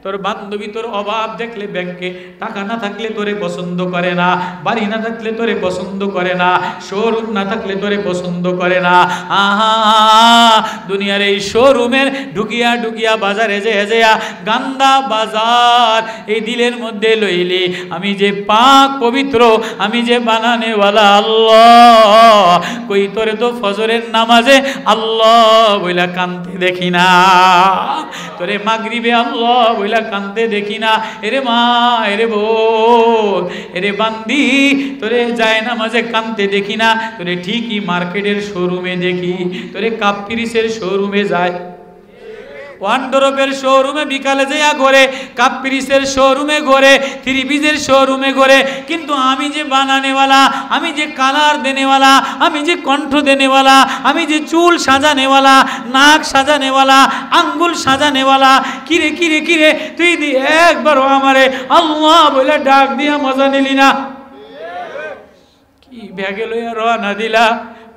তোর বান্ধবী তোর অভাব দেখলে, ব্যাংকে টাকা না থাকলে তোরে পছন্দ করে না, বাড়ি না থাকলে তোরে পছন্দ করে না, শোরুম না থাকলে তোরে পছন্দ করে না। আহা, দুনিয়ার এই শোরুমের ঢুকিয়া ঢুকিয়া বাজারে যেয়া গান্দা বাজার এই দিলের মধ্যে লইলি। আমি যে পাক পবিত্র, আমি যে বানানেওয়ালা আল্লাহ, কই তোরে তো ফজরের নামাজে আল্লাহ বইলা কানতে দেখি না, তোরে মাগরিবে আল্লাহ বইলা কানতে দেখি না। এরে মা, এরে বোন, এরে বান্দি, তোরে যায় নামাজে কানতে দেখি না। তোরে ঠিকই মার্কেটের শোরুমে দেখি, তোরে কাপ্পিরিসের শোরুমে যায়, ওয়ান্ডরোবের শোরুমে বিকালে যাইয়া ঘরে, কাপ্পিরিসের শোরুমে ঘরে, 3 পিসের শোরুমে ঘরে। কিন্তু আমি যে বানানেওয়ালা, আমি যে কালার দেনেওয়ালা, আমি যে কণ্ঠ দেনেওয়ালা, আমি যে চুল সাজানেওয়ালা, নাক সাজানেওয়ালা, আঙ্গুল সাজানেওয়ালা, কিরে কিরে কিরে, তুই দি একবারও আমারে আল্লাহ বলে ডাক দিয়া মজা নিলি না? কি ব্যাগে লইয়া রওনা দিলা?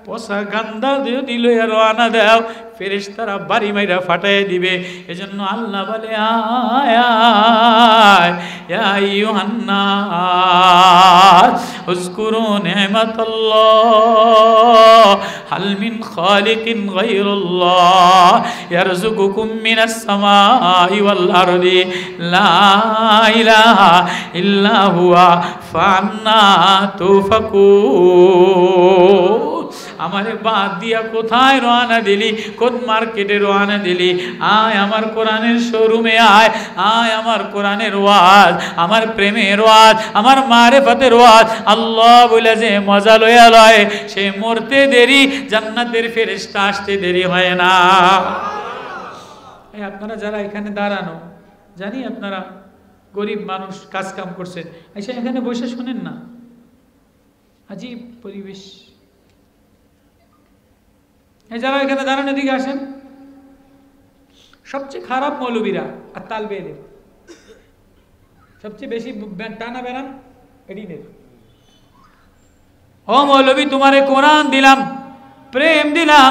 পচা গান্দা যদি লইয়া রওনা দাও, ফেরেশতারা বাড়ি মাইরা ফাটাই দিবে। এজন্য আল্লাহ বলে আয় আয় ইয়া আইয়ুহান নাস উযকুরু নি'মাতাল্লাহ হাল মিন খালিকিন গায়রুল্লাহ ইয়ারযুকুকুম মিনাস সামাই ওয়াল আরদি লা ইলাহা ইল্লা হুয়া ফান্না তুফাকুন। আমারে বাদ দিয়া কোথায় রওনা দিলি, কোন মার্কেটে রওনা দিলি? আয় আমার কোরআনের শোরুমে আয়, আয় আমার কোরআনের ওয়াজ, আমার প্রেমের ওয়াজ, আমার মারিফাতের ওয়াজ। আল্লাহ বলে যে মজা লয়া লয়, সে মরতে দেরি, জান্নাতের ফেরেশতা আসতে দেরি হয় না। এই আপনারা যারা এখানে দাঁড়ানো, জানি আপনারা গরিব মানুষ, কাজ কাম করছেন, এসে এখানে বসে শুনেন না, আজীব পরিবেশ। যারা এখানে দাঁড়ানোর দিকে আসেন, সবচেয়ে খারাপ মৌলবীরা আর তালবে এলেন, সবচেয়ে বেশি টানা বেড়ান এদিনের। ও মৌলবী, তোমারে কোরআন দিলাম, প্রেম দিলাম,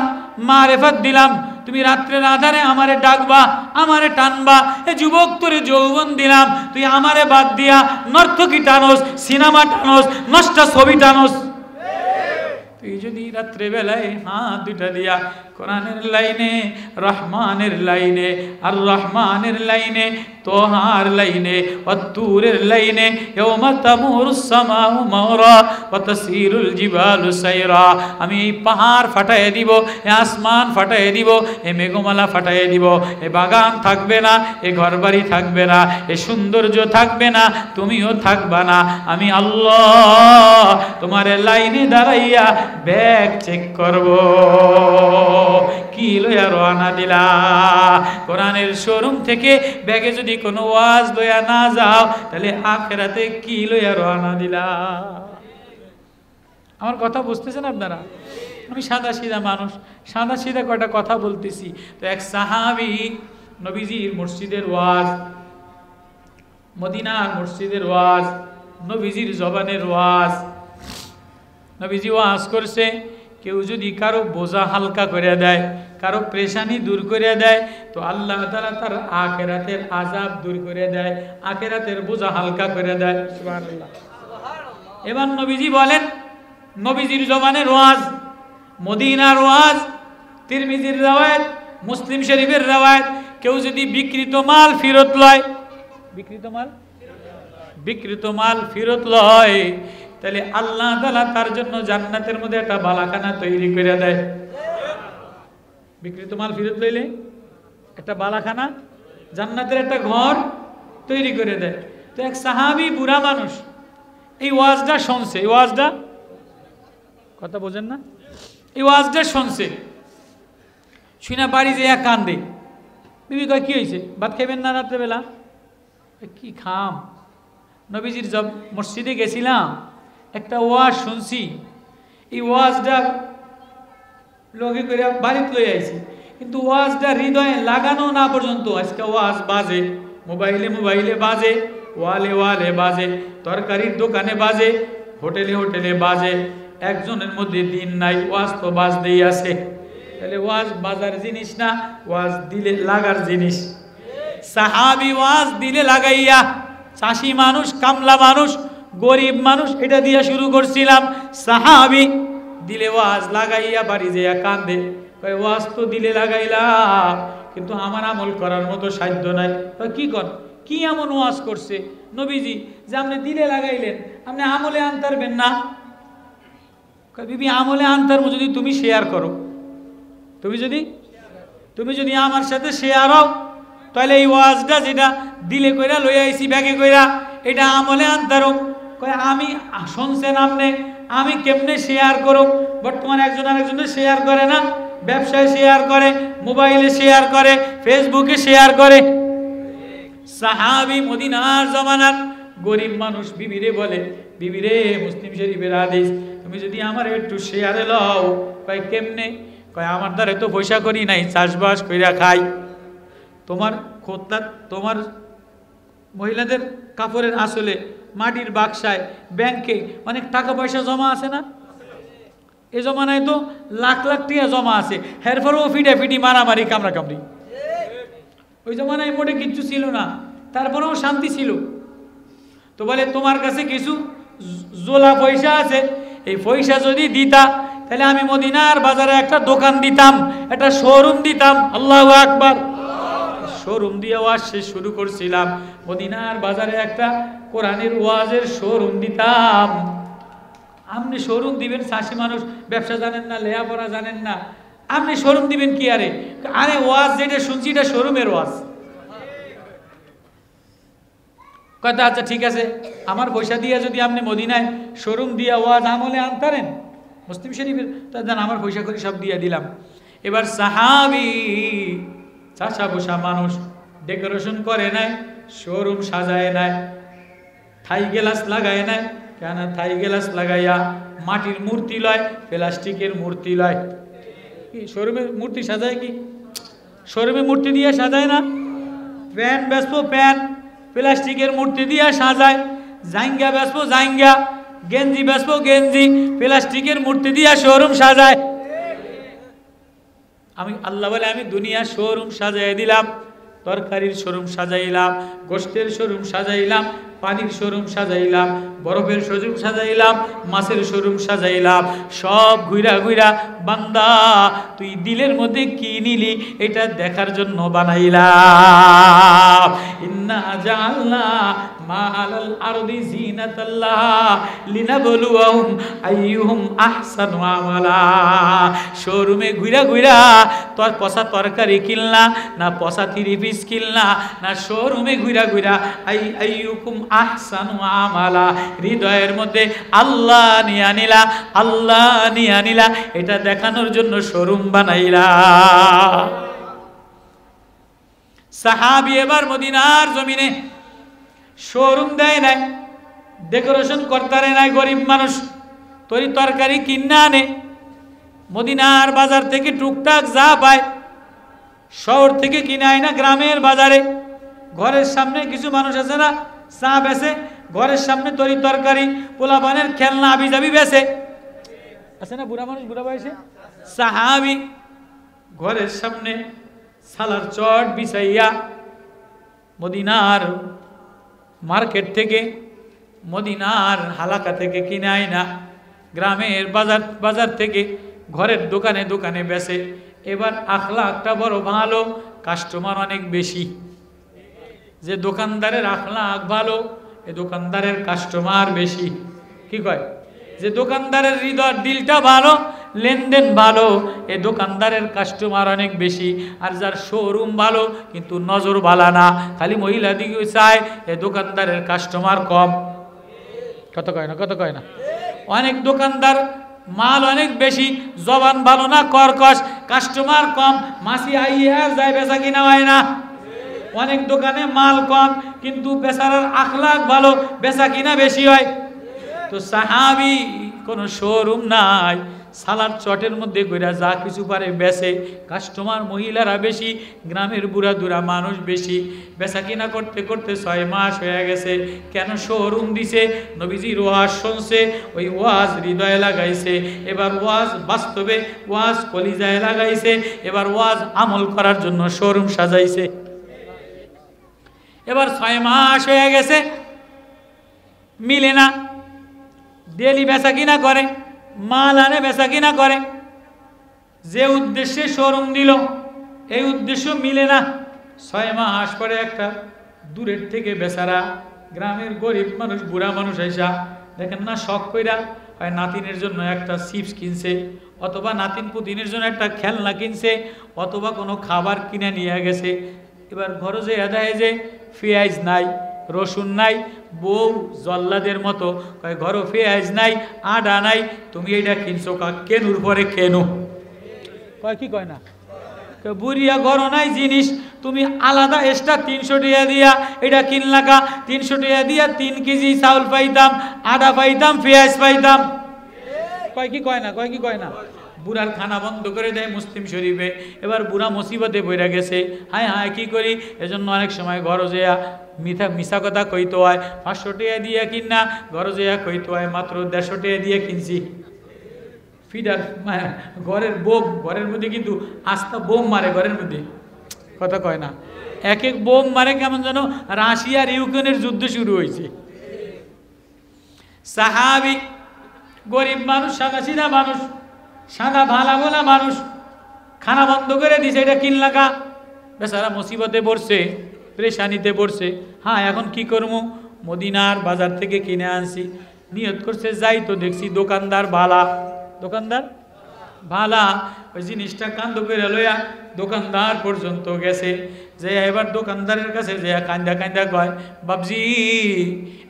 মারিফাত দিলাম, তুমি রাত্রের আধারে আমারে ডাকবা, আমারে টানবা। এ যুবক, তোরে যৌবন দিলাম, তুই আমারে বাদ দিয়া নর্তকী টানোস, সিনেমা টানোস, নষ্ট ছবি টানোস। তুই যদি রাত্রে বেলায় হাত দুটা দিয়া কোরআনের লাইনে, রহমানের লাইনে, আর রহমানের লাইনে, তোহার লাইনে, অত্তুরের লাইনে, ইয়াউমা তামুরুস সামাউ মাওরা ওয়া তাসিরুল জিবালু সাইরা, আমি এই পাহাড় ফাটায় দিব, এই আসমান ফাটায় দিব, এই মেঘমালা ফাটায় দিব, এই বাগান থাকবে না, এই ঘরবাড়ি থাকবে না, এই সৌন্দর্য থাকবে না, তুমিও থাকবা না। আমি আল্লাহ তোমার লাইনে দাঁড়াইয়া ব্যাগ চেক করব, কি লইয়া রওনা দিলা। কোরআনের শোরুম থেকে ব্যাগে যদি কোনো ওয়াজ লইয়া না যাও, তাহলে আখিরাতে কি লইয়া রওনা দিলা। আমার কথা বুঝতেছেন আপনারা? আমি সাদা সিধা মানুষ, সাদা সিধা কয়টা কথা বলতেছি। তো এক সাহাবী নবীজির মসজিদের ওয়াজ, মদিনার মসজিদের ওয়াজ, নবীজির জবানের ওয়াজ, নবীজি ওয়াজ করছে। কেউ যদি কারো বোঝা হালকা করে দেয়, কারো পেরেশানি দূর করে দেয়, তো আল্লাহ তাআলা তার আখিরাতের আযাব দূর করে দেয়, আখিরাতের বোঝা হালকা করে দেয়। সুবহানাল্লাহ। এবার নবীজি বলেন, নবীজির জবানের ওয়াজ, মদিনার ওয়াজ, তিরমিজির রওয়ায়াত, মুসলিম শরীফের রওয়ায়াত, কেউ যদি বিকৃত মাল ফেরত লয়, বিকৃত মাল ফেরত লয়, তাহলে আল্লাহ তাআলা তার জন্য জান্নাতের মধ্যে একটা বালাখানা তৈরি করে দেয়। বিকৃত মাল ফেরত লইলে একটা বালাখানা, জান্নাতের একটা ঘর তৈরি করে দেয়। তো এক সাহাবী বুড়া মানুষ এই ওয়াজটা শুনছে, এই ওয়াজটা, কথা বোঝেন না, এই ওয়াজটা শুনছে, শুনে বাড়ি যেয়ে কান্দে। বিবি কয়, কি হয়েছে, ভাত খাইবেন না রাত্রেবেলা? কি খাম, নবীজির মসজিদে গেছিলাম, একটা ওয়াজ শুনছি, এই ওয়াজটা লগে করে বাড়িতে লই আইছি, কিন্তু ওয়াজটা হৃদয়ে লাগানো না পর্যন্ত আজকে ওয়াজ বাজে, মোবাইলে মোবাইলে বাজে, ওয়ালে ওয়ালে বাজে, তরকারির দোকানে বাজে, হোটেলে হোটেলে বাজে, একজনের মধ্যে দিন নাই, ওয়াজ তো বাজতেই আছে। তাহলে ওয়াজ বাজার জিনিস না, ওয়াজ দিলে লাগার জিনিস। সাহাবী ওয়াজ দিলে লাগাইয়া, চাষি মানুষ, কামলা মানুষ, গরিব মানুষ, এটা দিয়ে শুরু করছিলাম। সাহাবী দিলে ওয়াজ লাগাইয়া বাড়ি যেয়া কান্দে, কয় ওয়াজ তো দিলে লাগাইলাম, কিন্তু আমার আমল করার মতো সাধ্য নাই। কি কর, কি এমন ওয়াজ করছে নবীজি যে আপনি দিলে লাগাইলেন, আপনি আমলে আনতারবেন না? বিবি, আমলে আনতার যদি তুমি শেয়ার করো, তুমি যদি আমার সাথে শেয়ার হও, তাহলে এই ওয়াজটা যেটা দিলে কইরা লই আইছি ব্যাগে কইরা, এটা আমলে আনতারো। কয় আমি শুনছেন আপনি, আমি কেমনে শেয়ার করব? বর্তমানে একজন আরেকজনের শেয়ার করে না, ব্যবসায় শেয়ার করে, মোবাইলে শেয়ার করে, ফেসবুকে শেয়ার করে। সাহাবী মদিনার জামানার গরিব মানুষ বিবিরে বলে, বিবিরে, মুসলিম শরীফের হাদিস, তুমি যদি আমার একটু শেয়ারে লও। কয় কেমনে? কয় আমার দ্বারা তো পয়সা করি নাই, চাষবাস কইরা খাই। তোমার খোতলা, তোমার মহিলাদের কাপড়ের আসলে, মাটির বাক্সায়, ব্যাংকে অনেক টাকা পয়সা জমা আছে না? এই জমানায় তো লাখ লাখ টাকা জমা আছে, হেরফরও ফিটাফিটি, মারামারি, কামড়াকামড়ি। ওই জমানায় মোটে কিচ্ছু ছিল না, তারপরেও শান্তি ছিল। তো বলে তোমার কাছে কিছু জোলা পয়সা আছে, এই পয়সা যদি দিতা, তাহলে আমি মদিনার বাজারে একটা দোকান দিতাম, একটা শোরুম দিতাম। আল্লাহু আকবার। শোরুম দিয়ে ওয়াজ শুরু করছিলাম, মদিনার বাজারে একটা কোরআনের ওয়াজের শোরুম দিতাম। আপনি শোরুম দিবেন, চাষি মানুষ, ব্যবসা জানেন না, লেখাপড়া জানেন না, আপনি শোরুম দিবেন কি? আরে আরে ওয়াজ যেটা শুনছি এটা শোরুমের ওয়াজ। কথা আচ্ছা ঠিক আছে, আমার পয়সা দিয়ে যদি আপনি মদিনায় শোরুম দিয়া ওয়াজ আমলে আনতারেন মুসলিম শরীফের, তা জান আমার পয়সা করে সব দিয়ে দিলাম। এবার সাহাবি চাষা বসা মানুষ ডেকোরেশন করে নাই, শোরুম সাজায় নাই, থাই গ্লাস লাগায় নাই, কেন থাই গ্লাস লাগাইয়া মাটির মূর্তি লয়, প্লাস্টিকের মূর্তি লয়। কি শোরুমে মূর্তি সাজায়? কি শোরুমে মূর্তি দিয়ে সাজায় না? প্যান বেসবো প্যান প্লাস্টিকের মূর্তি দিয়ে সাজায়, জাইঙ্গা বেসবো জাইঙ্গা, গেঞ্জি বেসবো গেঞ্জি প্লাস্টিকের মূর্তি দিয়ে শোরুম সাজায়। আমি আল্লাহ বলে আমি দুনিয়া শোরুম সাজাই দিলাম, তরকারির শোরুম সাজাইলাম, গোশতের শোরুম সাজাইলাম, পানির শোরুম সাজাইলাম, বরফের শোরুম সাজাইলাম, মাছের শোরুম সাজাইলাম, সব ঘুরা ঘুরা বান্দা তুই দিলের মধ্যে কি নিলি এটা দেখার জন্য বানাইলাম। ইন্না জাআলনা মা আলাল আরদি জিনাতাল্লাহ লিনাবলুয়াহুম আইয়ুহুম আহসানু আমালা। শোরুমে ঘুরা ঘুরা তোর পচা তরকারি কিনলা না, পচা 3 পিস কিনলা না, শোরুমে ঘুরা ঘুরা আইয়ুকুম আহসানু আমালা, হৃদয়ের মধ্যে আল্লাহ নিয়ে আনিলা, আল্লাহ নিয়ে আনিলা, এটা দেখানোর জন্য শোরুম বানাইলা। সাহাবী এবার মদিনার জমিনে শোরুম দেয় নাই, ডেকোরেশন করতারে নাই, গরিব মানুষ তরকারি কিনা আনে মদিনার বাজার থেকে, টুকটাক যা পায় শহর থেকে কিনে আয় না, গ্রামের বাজারে ঘরের সামনে কিছু মানুষ আছে না চা বেচে, ঘরের সামনে তরকারি পোলাপানের খেলনা আবিজাবি বেচে, আছে না বুড়া মানুষ, বুড়া বয়সে। সাহাবী ঘরের সামনে সালার চট বিছাইয়া মদিনার মার্কেট থেকে, মদিনার হালাকা থেকে কিনে আয় না, গ্রামের বাজার থেকে ঘরের দোকানে দোকানে বেচে। এবার আখলাকটা বড় ভালো, কাস্টমার অনেক বেশি। যে দোকানদারের আখলাক ভালো, এ দোকানদারের কাস্টমার বেশি। কি কয়? যে দোকানদারের হৃদয় দিলটা ভালো, লেনদেন ভালো, এ দোকানদারের কাস্টমার অনেক বেশি। আর যার শোরুম ভালো কিন্তু নজর ভালো না, খালি মহিলা দিকে চায়, এ দোকানদারের কাস্টমার কম। কত কয় না? কত কয় না? অনেক দোকানদার মাল অনেক বেশি, জবান ভালো না, কর্কশ, কাস্টমার কম, মাসি আইয়া যায়, বেচা কিনা হয় না। অনেক দোকানে মাল কম কিন্তু বেচারার আখলাক ভালো, বেচা কিনা বেশি হয়। তো সাহাবী কোনো শোরুম নাই, সালার চটের মধ্যে কইরা যা কিছু পারে বেচে, কাস্টমার মহিলারা বেশি, গ্রামের বুড়া দুরা মানুষ বেশি। বেচা কিনা করতে করতে 6 মাস হয়ে গেছে। কেন শোরুম দিছে? নবীজির ওয়াজ শুনছে, ওই ওয়াজ হৃদয়ে লাগাইছে, এবার ওয়াজ বাস্তবে, ওয়াজ কলিজায় লাগাইছে, এবার ওয়াজ আমল করার জন্য শোরুম সাজাইছে। এবার 6 মাস হয়ে গেছে, মিলে না, ডেলি বেচা কিনা করে, মাল আনে বেচা কিনা করে, যে উদ্দেশ্যে শোরুম দিল এই উদ্দেশ্য মিলে না। 6 মাস পরে একটা দূরের থেকে বেচারা গ্রামের গরিব মানুষ, বুড়া মানুষ আইসা দেখেন না, শখ কইরা হয় নাতিনের জন্য একটা চিপস কিনছে, অথবা নাতিন পুতিনের জন্য একটা খেলনা কিনছে, অথবা কোনো খাবার কিনে নিয়ে গেছে। এবার ঘরে যে দেয় যে পেঁয়াজ নাই, রসুন নাই, বউ জল্লাদের মতো কয় ঘরও পেঁয়াজ নাই, আটা নাই, তুমি এইটা কিনছো কেনুর পরে কেনু? কয় কি কয় না? বুড়িয়া ঘরও নাই জিনিস, তুমি আলাদা এক্সট্রা 300 টাকা দিয়া এটা কিনলাকা, 300 টাকা দিয়া 3 কেজি চাউল পাইতাম, আটা পাইতাম, পেঁয়াজ পাইতাম। কয় কি কয় না? কয় কি কয় না? বুড়ার খানা বন্ধ করে দেয় মুসলিম শরীফে। এবার বুড়া মুসিবতে পড়ে গেছে, হায় হায় কি করি? এজন্য অনেক সময় ঘর যেয়া মিশা কথা কইতে হয়, 500 টাকা দিয়ে কিনা ঘর যেয়া কইতে হয় মাত্র 150 টাকা দিয়ে কিনছি। ফিডার ঘরের বোম, ঘরের মধ্যে কিন্তু আস্তা বোম মারে ঘরের মধ্যে, কথা কয় না? এক এক বোম মারে, কেমন যেন রাশিয়া আর ইউক্রেনের যুদ্ধ শুরু হয়েছে। সাহাবী গরিব মানুষ, সাদা সিধা মানুষ, সাদা ভালা ভোলা মানুষ, খানা বন্ধ করে দিছে, এটা কিনলাকা। বেচারা মুসিবতে পড়ছে, পেরেশানিতে পড়ছে। হ্যাঁ এখন কি করবো? মদিনার বাজার থেকে কিনে আনছি, নিয়ত করছে যাই, তো দেখছি দোকানদার ভালা, দোকানদার ভালা, ওই জিনিসটা কান্দ করে লইয়া দোকানদার পর্যন্ত গেছে। যে এবার দোকানদারের কাছে যে কান্দা কান্দা কয়, বাবজি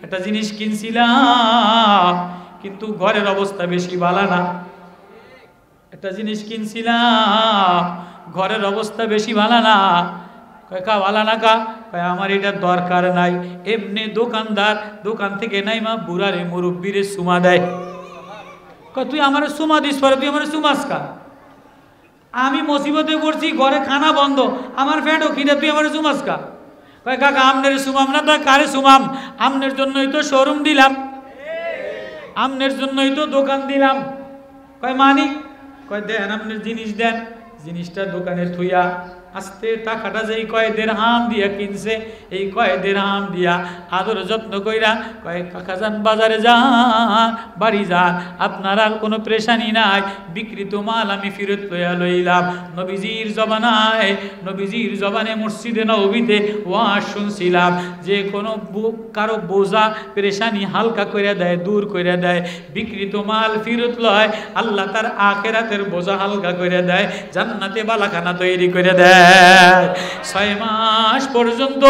একটা জিনিস কিনছিলাম কিন্তু ঘরের অবস্থা বেশি ভালো না, একটা জিনিস কিনছিলাম ঘরের অবস্থা বেশি ভালো না। কয় কা ভালো না কা? কয় আমার এটা দরকার নাই। এমনি দোকানদার দোকান থেকে নাইমা বুড়ারে মুরব্বীরে সুমা দেয়। কয় তুই আমার সুমা দিস পরে, তুই আমার সুমাস কা? আমি মুসিবতে পড়ছি, ঘরে খানা বন্ধ, আমার ফ্যাটও খিদে, তুই আমার সুমাস কা? কয় কাকা আমনের সুমাম না তো কারে সুমাম, আমনের জন্যই তো শোরুম দিলাম, আমনের জন্যই তো দোকান দিলাম। কয় মানি? কয় দেন আপনার জিনিস দেন। জিনিসটা দোকানে থুইয়া আস্তে টাকাটা যেই কয় দেড়হাম দিয়া কিনছে, এই কয় দেড়হাম দিয়া আদর যত্ন কইরা কয় কাকা যান বাজারে যান, বাড়ি যান, আপনার আর কোনো প্রেশানি নাই, বিকৃত মাল আমি ফেরত লইয়া লইলাম। নবীজির জবানায়, নবীজির জবানে মসজিদে নববীতে ওয়াজ শুনছিলাম, যে কোনো কারো বোঝা পেরেশানি হালকা করে দেয়, দূর করে দেয়, বিকৃত মাল ফেরত লয়, আল্লাহ তার আখিরাতের বোঝা হালকা করে দেয়, জান্নাতে বালাখানা তৈরি করে দেয়। 6 মাস পর্যন্ত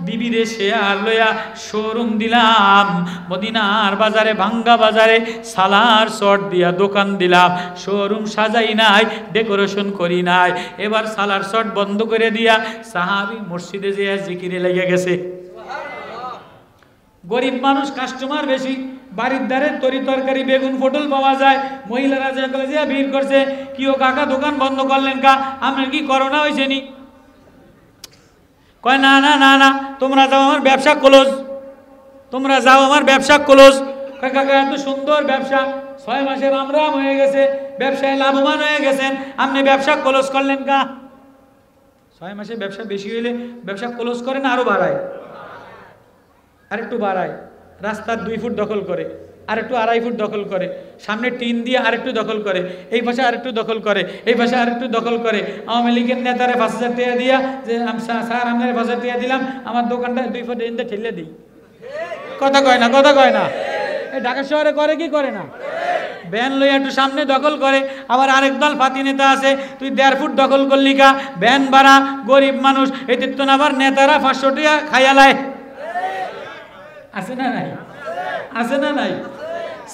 বিবিরে শেয়ার লইয়া শোরুম দিলাম, মদিনার বাজারে ভাঙ্গা বাজারে সালার শর্ট দিয়া দোকান দিলাম, শোরুম সাজাই নাই, ডেকোরেশন করি নাই। এবার সালার শর্ট বন্ধ করে দিয়া সাহাবী মসজিদে যেয়ে জিকিরে লেগে গেছে। গরিব মানুষ, কাস্টমার বেশি, বাড়ির ধারে তরি তরকারি বেগুন পটল পাওয়া যায়, মহিলারা যে ভিড় করছে, কি ও কাকা দোকান বন্ধ করলেন কা, আপনার কি করোনা হয়েছে নি? কয় না না না না, তোমরা যাও আমার ব্যবসা ক্লোজ, তোমরা যাও আমার ব্যবসা ক্লোজ। কয় কাকা এত সুন্দর ব্যবসা, 6 মাসে রামরাম হয়ে গেছে, ব্যবসায় লাভবান হয়ে গেছেন, আপনি ব্যবসা ক্লোজ করলেন কা? 6 মাসে ব্যবসা বেশি হইলে ব্যবসা ক্লোজ করে না আরো বাড়ায়, আরেকটু বাড়ায়, রাস্তার 2 ফুট দখল করে, আরেকটু 2.5 ফুট দখল করে, সামনে টিন দিয়ে আরেকটু দখল করে, এই পাশে আরেকটু দখল করে, এই পাশে আরেকটু দখল করে। আওয়ামী লীগের নেতারে 5,000 টাকা দিয়া যে স্যার আপনার 5,000 টাকা দিলাম, আমার দোকানটা 2 ফুট এনে ঠেলে দিই। কথা কয় না, কথা কয় না। এই ঢাকা শহরে করে কি করে না? ভ্যান লইয়া একটু সামনে দখল করে, আবার আরেক দল ফাতি নেতা আছে, তুই 1.5 ফুট দখল করলি কা? ভ্যান ভাড়া, গরিব মানুষ, এতে তো আবার নেতারা 500 টাকা খাইয়া লায়। আছে না নাই? আছে না নাই?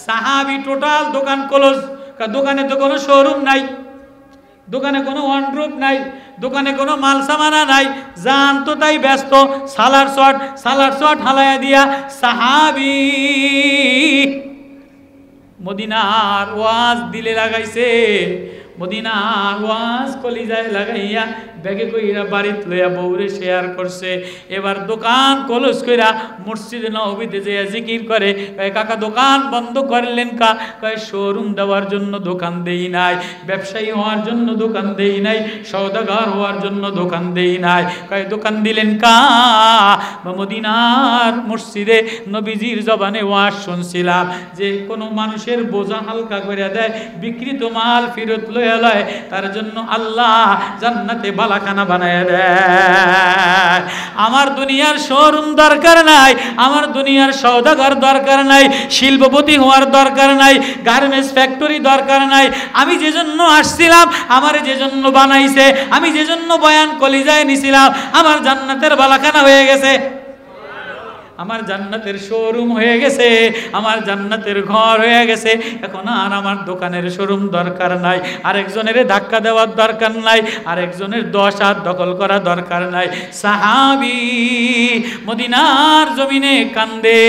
সাহাবী টোটাল দোকান ক্লোজ, দোকানে তো কোনো শোরুম নাই, দোকানে কোনো ওয়ার্ডরোব নাই, দোকানে কোনো মাল সামানা নাই, জান তো তাই ব্যস্ত, সালার শট হালায়া দিয়া সাহাবী মদিনার ওয়াজ দিলে লাগাইছে, মদিনার ওয়াজ কলিজায় লাগাইয়া ব্যাগে কইরা বাড়িতে লইয়া বউরে শেয়ার করছে। এবার দোকান ক্লোজ কইরা মসজিদে নববীতে যেয়ে জিকির করে, কয় কাকা দোকান বন্ধ করলেন কা? কয় শোরুম দেওয়ার জন্য দোকান দেই নাই, ব্যবসায়ী হওয়ার জন্য দোকান দেই নাই, সওদাগর হওয়ার জন্য দোকান দেই নাই। কয় দোকান দিলেন কা? মদিনার মসজিদে নবীজির জবানে ওয়াজ শুনছিলাম, যে কোনো মানুষের বোঝা হালকা করে দেয়, বিকৃত মাল ফেরত লইয়া লয়, তার জন্য আল্লাহ জান্নাতে বালাখানা বানায় দেয়। আমার দুনিয়ার শোরুম দরকার নাই, আমার দুনিয়ার সওদাগর দরকার নাই, শিল্পপতি হওয়ার দরকার নাই, গার্মেন্টস ফ্যাক্টরি দরকার নাই। আমি যে জন্য আসছিলাম, আমারে যে জন্য বানাইছে, আমি যে জন্য বয়ান কলিজায় নিছিলাম, আমার জান্নাতের বালাখানা হয়ে গেছে, আমার জান্নাতের শোরুম হয়ে গেছে, আমার জান্নাতের ঘর হয়ে গেছে। এখন আর আমার দোকানের শোরুম দরকার নাই, আরেকজনের ধাক্কা দেওয়ার দরকার নাই, আরেকজনের 10 হাত দখল করা দরকার নাই। সাহাবী মদিনার জমিনে কান্দে,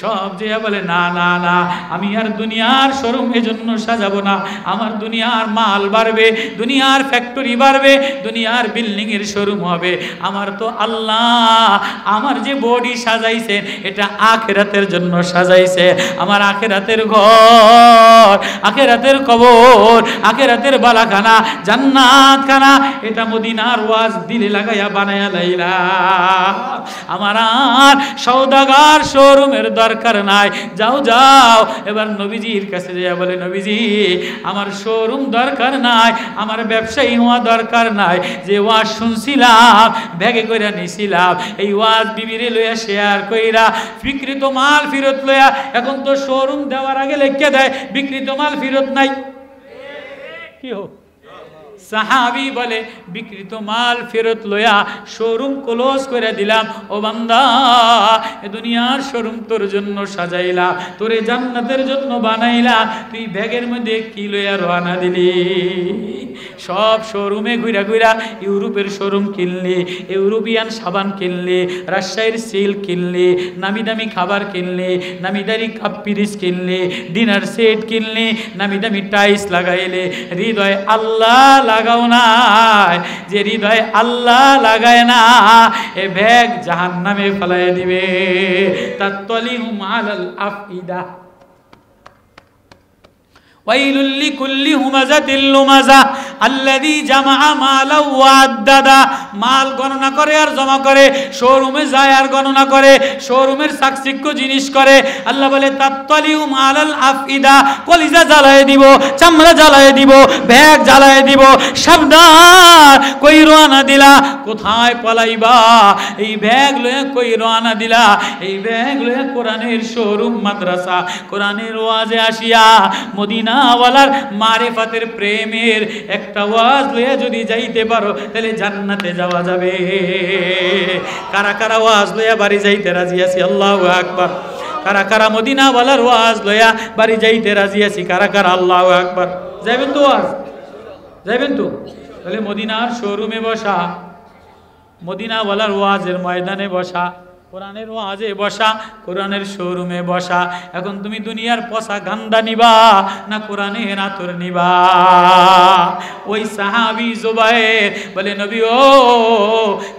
সব যে বলে না না না, আমি আর দুনিয়ার শোরুম এজন্য সাজাবো না, আমার দুনিয়ার মাল বাড়বে, দুনিয়ার ফ্যাক্টরি বাড়বে, দুনিয়ার বিল্ডিং এর শোরুম হবে। আমার তো আল্লাহ আমার যে বডি সাজাইছেন, এটা আখিরাতের জন্য সাজাইছে, আমার আখিরাতের ঘর, আখিরাতের কবর, আখিরাতের বালাখানা, জান্নাত খানা, এটা মদিনার ওয়াজ দিলে লাগাইয়া বানায়া লাইলা। আমার আর সওদাগর শোরুমের দরকার নাই। যাও যাও এবার নবীজির কাছে যাইয়া বলে, নবীজি আমার শোরুম দরকার নাই, আমার ব্যবসায়ী হওয়া দরকার নাই, যে ওয়াজ শুনছিলাম ব্যাগে করে নিছিলাম, এই ওয়াজ বিবিরে লইয়া শেয়ার বাজার কইরা বিক্রিত মাল ফেরত লইয়া, এখন তো শোরুম দেওয়ার আগে লিখে দেয় বিক্রিত মাল ফেরত নাই। কি হোক সাহাবী বলে বিক্রিত মাল ফেরত লইয়া শোরুম ক্লোজ করে দিলাম। ও বান্দা, এ দুনিয়ার শোরুম তোর জন্য সাজাইলা, তোরে জান্নাতের জন্য বানাইলা, তুই ব্যাগের মধ্যে কি লইয়া রওনা দিলি? সব শোরুমে ঘুরা ঘুরা ইউরোপের শোরুম কিনলি, ইউরোপিয়ান সাবান কিনলি, রাজশাহীর সিল্ক কিনলি, নামি দামি খাবার কিনলি, নামি দামি কাপ পিরিচ কিনলি, ডিনার সেট কিনলি, নামি দামি টাইস লাগাইলে, হৃদয় আল্লাহ লাগাও নাই। যে হৃদয় আল্লাহ লাগায় না, এ ব্যাগ জাহান্নামে ফেলায় দিবে। তাত্তালিহুম আলাল আফইদা ওয়াইলুল লিকুল্লি হুমাযাতিল লুমাযা আল্লাযী জামাআ মালা ওয়া আদ্দাদা। মাল গণনা করে আর জমা করে, শোরুমে যায় আর গণনা করে, শোরুমের চাকচিক্য জিনিস করে। আল্লাহ বলে তাত্তালিহুম আলাল আফইদা, কলিজা জ্বালায় দিব, চামড়া জ্বালায় দিব, ব্যাগ জ্বালায় দিব। সাবধান, কই রওনা দিলা, কোথায় পলাইবা? এই ব্যাগ লয়ে কই রওনা দিলা? এই ব্যাগ লয়ে কোরআনের শোরুম মাদ্রাসা, কোরআনের ওয়াজে আসিয়া মদিনাওয়ালার মারিফাতের প্রেমের একটা ওয়াজ লইয়া যদি যাইতে পারো, তাহলে জান্নাতে যাওয়া যাবে। কারা কারা ওয়াজ লইয়া বাড়ি যাইতে রাজি আছি? আল্লাহু আকবার। কারা কারা মদিনাওয়ালার ওয়াজ লইয়া বাড়ি যাইতে রাজি আছি? কারা কারা? আল্লাহু আকবার। যাইবেন তো ওয়াজ? যাইবেন তো? তাহলে মদিনার শোরুমে বসা, মদিনাওয়ালার ওয়াজের ময়দানে বসা, কোরআনের ওয়াজে বসা, কোরআনের শোরুমে বসা। এখন তুমি দুনিয়ার পচা গান্দা নিবা না কোরআনের আতর নিবা? ওই সাহাবী জুবায়ের বলে, নবী ও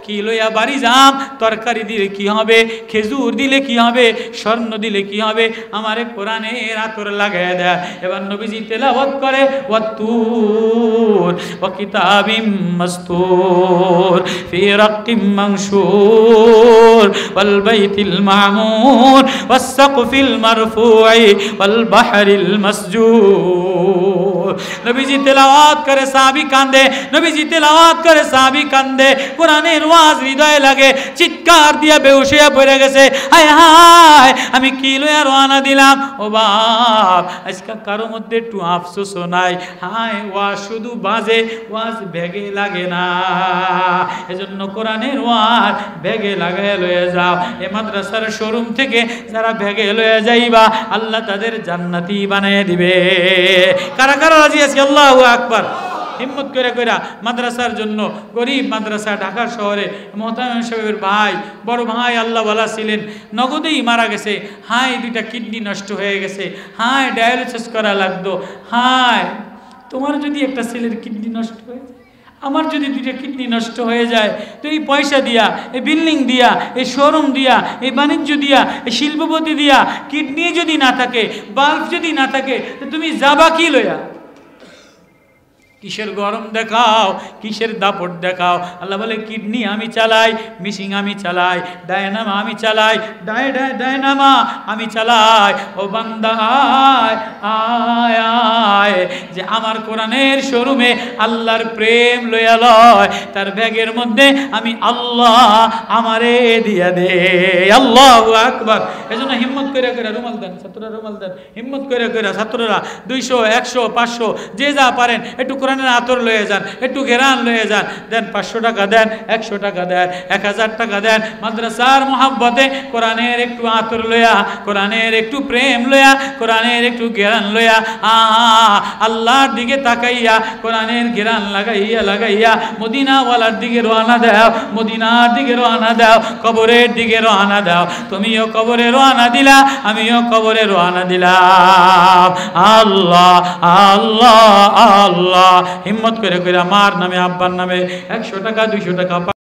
কি লইয়া বাড়ি যাম? তরকারি দিলে কি হবে? খেজুর দিলে কি হবে? স্বর্ণ দিলে কি হবে? আমারে কোরআনের আতর লাগায় দেয়। এবার নবীজি তেলাওয়াত করে, ওয়াত্তুর ওয়া কিতাবিম মাসতুর ফি রাক্কিম মানশুর والبيت المعمور والسقف المرفوع والبحر المسجور। নবীজি তেলাওয়াত করে, সাহাবী কান্দে। নবীজি তেলাওয়াত করে, সাহাবী কান্দে। কোরআনের ওয়াজ হৃদয়ে লাগে, চিৎকার দিয়ে বেহুশ হয়ে পড়ে গেছে। হায় হায়, আমি কি লইয়া রওনা দিলাম? ও বাপ, আজকে কারো মধ্যে একটু আফসোসও নাই। হায়, ওয়াজ শুধু বাজে, ওয়াজ ব্যাগে লাগে না। এজন্য কোরআনের ওয়াজ ব্যাগে লাগায় লয়ে যাও। এই মাদ্রাসার শোরুম থেকে যারা ব্যাগে লয়ে যাইবা, আল্লাহ তাদের জান্নাতি বানিয়ে দিবে। কারা কারা রাজি আছি? আল্লাহু আকবার। হিম্মত করে কইরা মাদ্রাসার জন্য, গরিব মাদ্রাসা ঢাকা শহরে মোহতামিম সাহেবের ভাই, বড় ভাই আল্লাহওয়ালা ছিলেন, নগদেই মারা গেছে। হায়, দুইটা কিডনি নষ্ট হয়ে গেছে। হায়, ডায়ালিসিস করা লাগতো। হায়, তোমার যদি একটা ছেলের কিডনি নষ্ট হয়ে যায়, আমার যদি দুইটা কিডনি নষ্ট হয়ে যায়, তো এই পয়সা দিয়া, এই বিল্ডিং দিয়া, এই শোরুম দিয়া, এই বাণিজ্য দিয়া, এই শিল্পপতি দিয়া কিডনি যদি না থাকে, বাল্ব যদি না থাকে, তো তুমি যাবা কি লইয়া? কিসের গরম দেখাও, কিসের দাপট দেখাও? আল্লাহ বলে কিডনি আমি চালাই, মিশিং আমি চালাই, ডায়নামা আমি চালাই, ডায়নামা আমি চালাই। ও বান্দা আয় আয় আয়, যে আমার কোরআনের শোরুমে আল্লাহর প্রেম লইয়া লয়, তার ব্যাগের মধ্যে আমি আল্লাহ আমারে দিয়া দে। আল্লাহু আকবার। এজন্য হিম্মত করে করে রুমাল দেন, ছাত্ররা রুমাল দেন, হিম্মত করে করে ছাত্ররা 200, 100, 500 যে যা পারেন একটু কোরআনের আতর লয়ে যান, একটু ঘেরান লয়ে যান। দেন 500 টাকা দেন, 100 টাকা দেন, 1000 টাকা দেন। মাদ্রাসার মোহাব্বতে কোরআনের একটু আতর লইয়া, কোরআনের একটু প্রেম লইয়া, কোরআনের একটু ঘেরান লইয়া, আল্লাহর দিকে তাকাইয়া, কোরআনের ঘেরান লাগাইয়া লাগাইয়া মদিনাওয়ালার দিকে রওনা দাও, মদিনার দিকে রওনা দাও, কবরের দিকে রওনা দাও। তুমিও কবরে রওনা দিলা, আমিও কবরে রওনা দিলাম। আল্লাহ আল্লাহ আল্লাহ। হিম্মত করে করে আমার নামে, আব্বার নামে 100 টাকা, 200 টাকা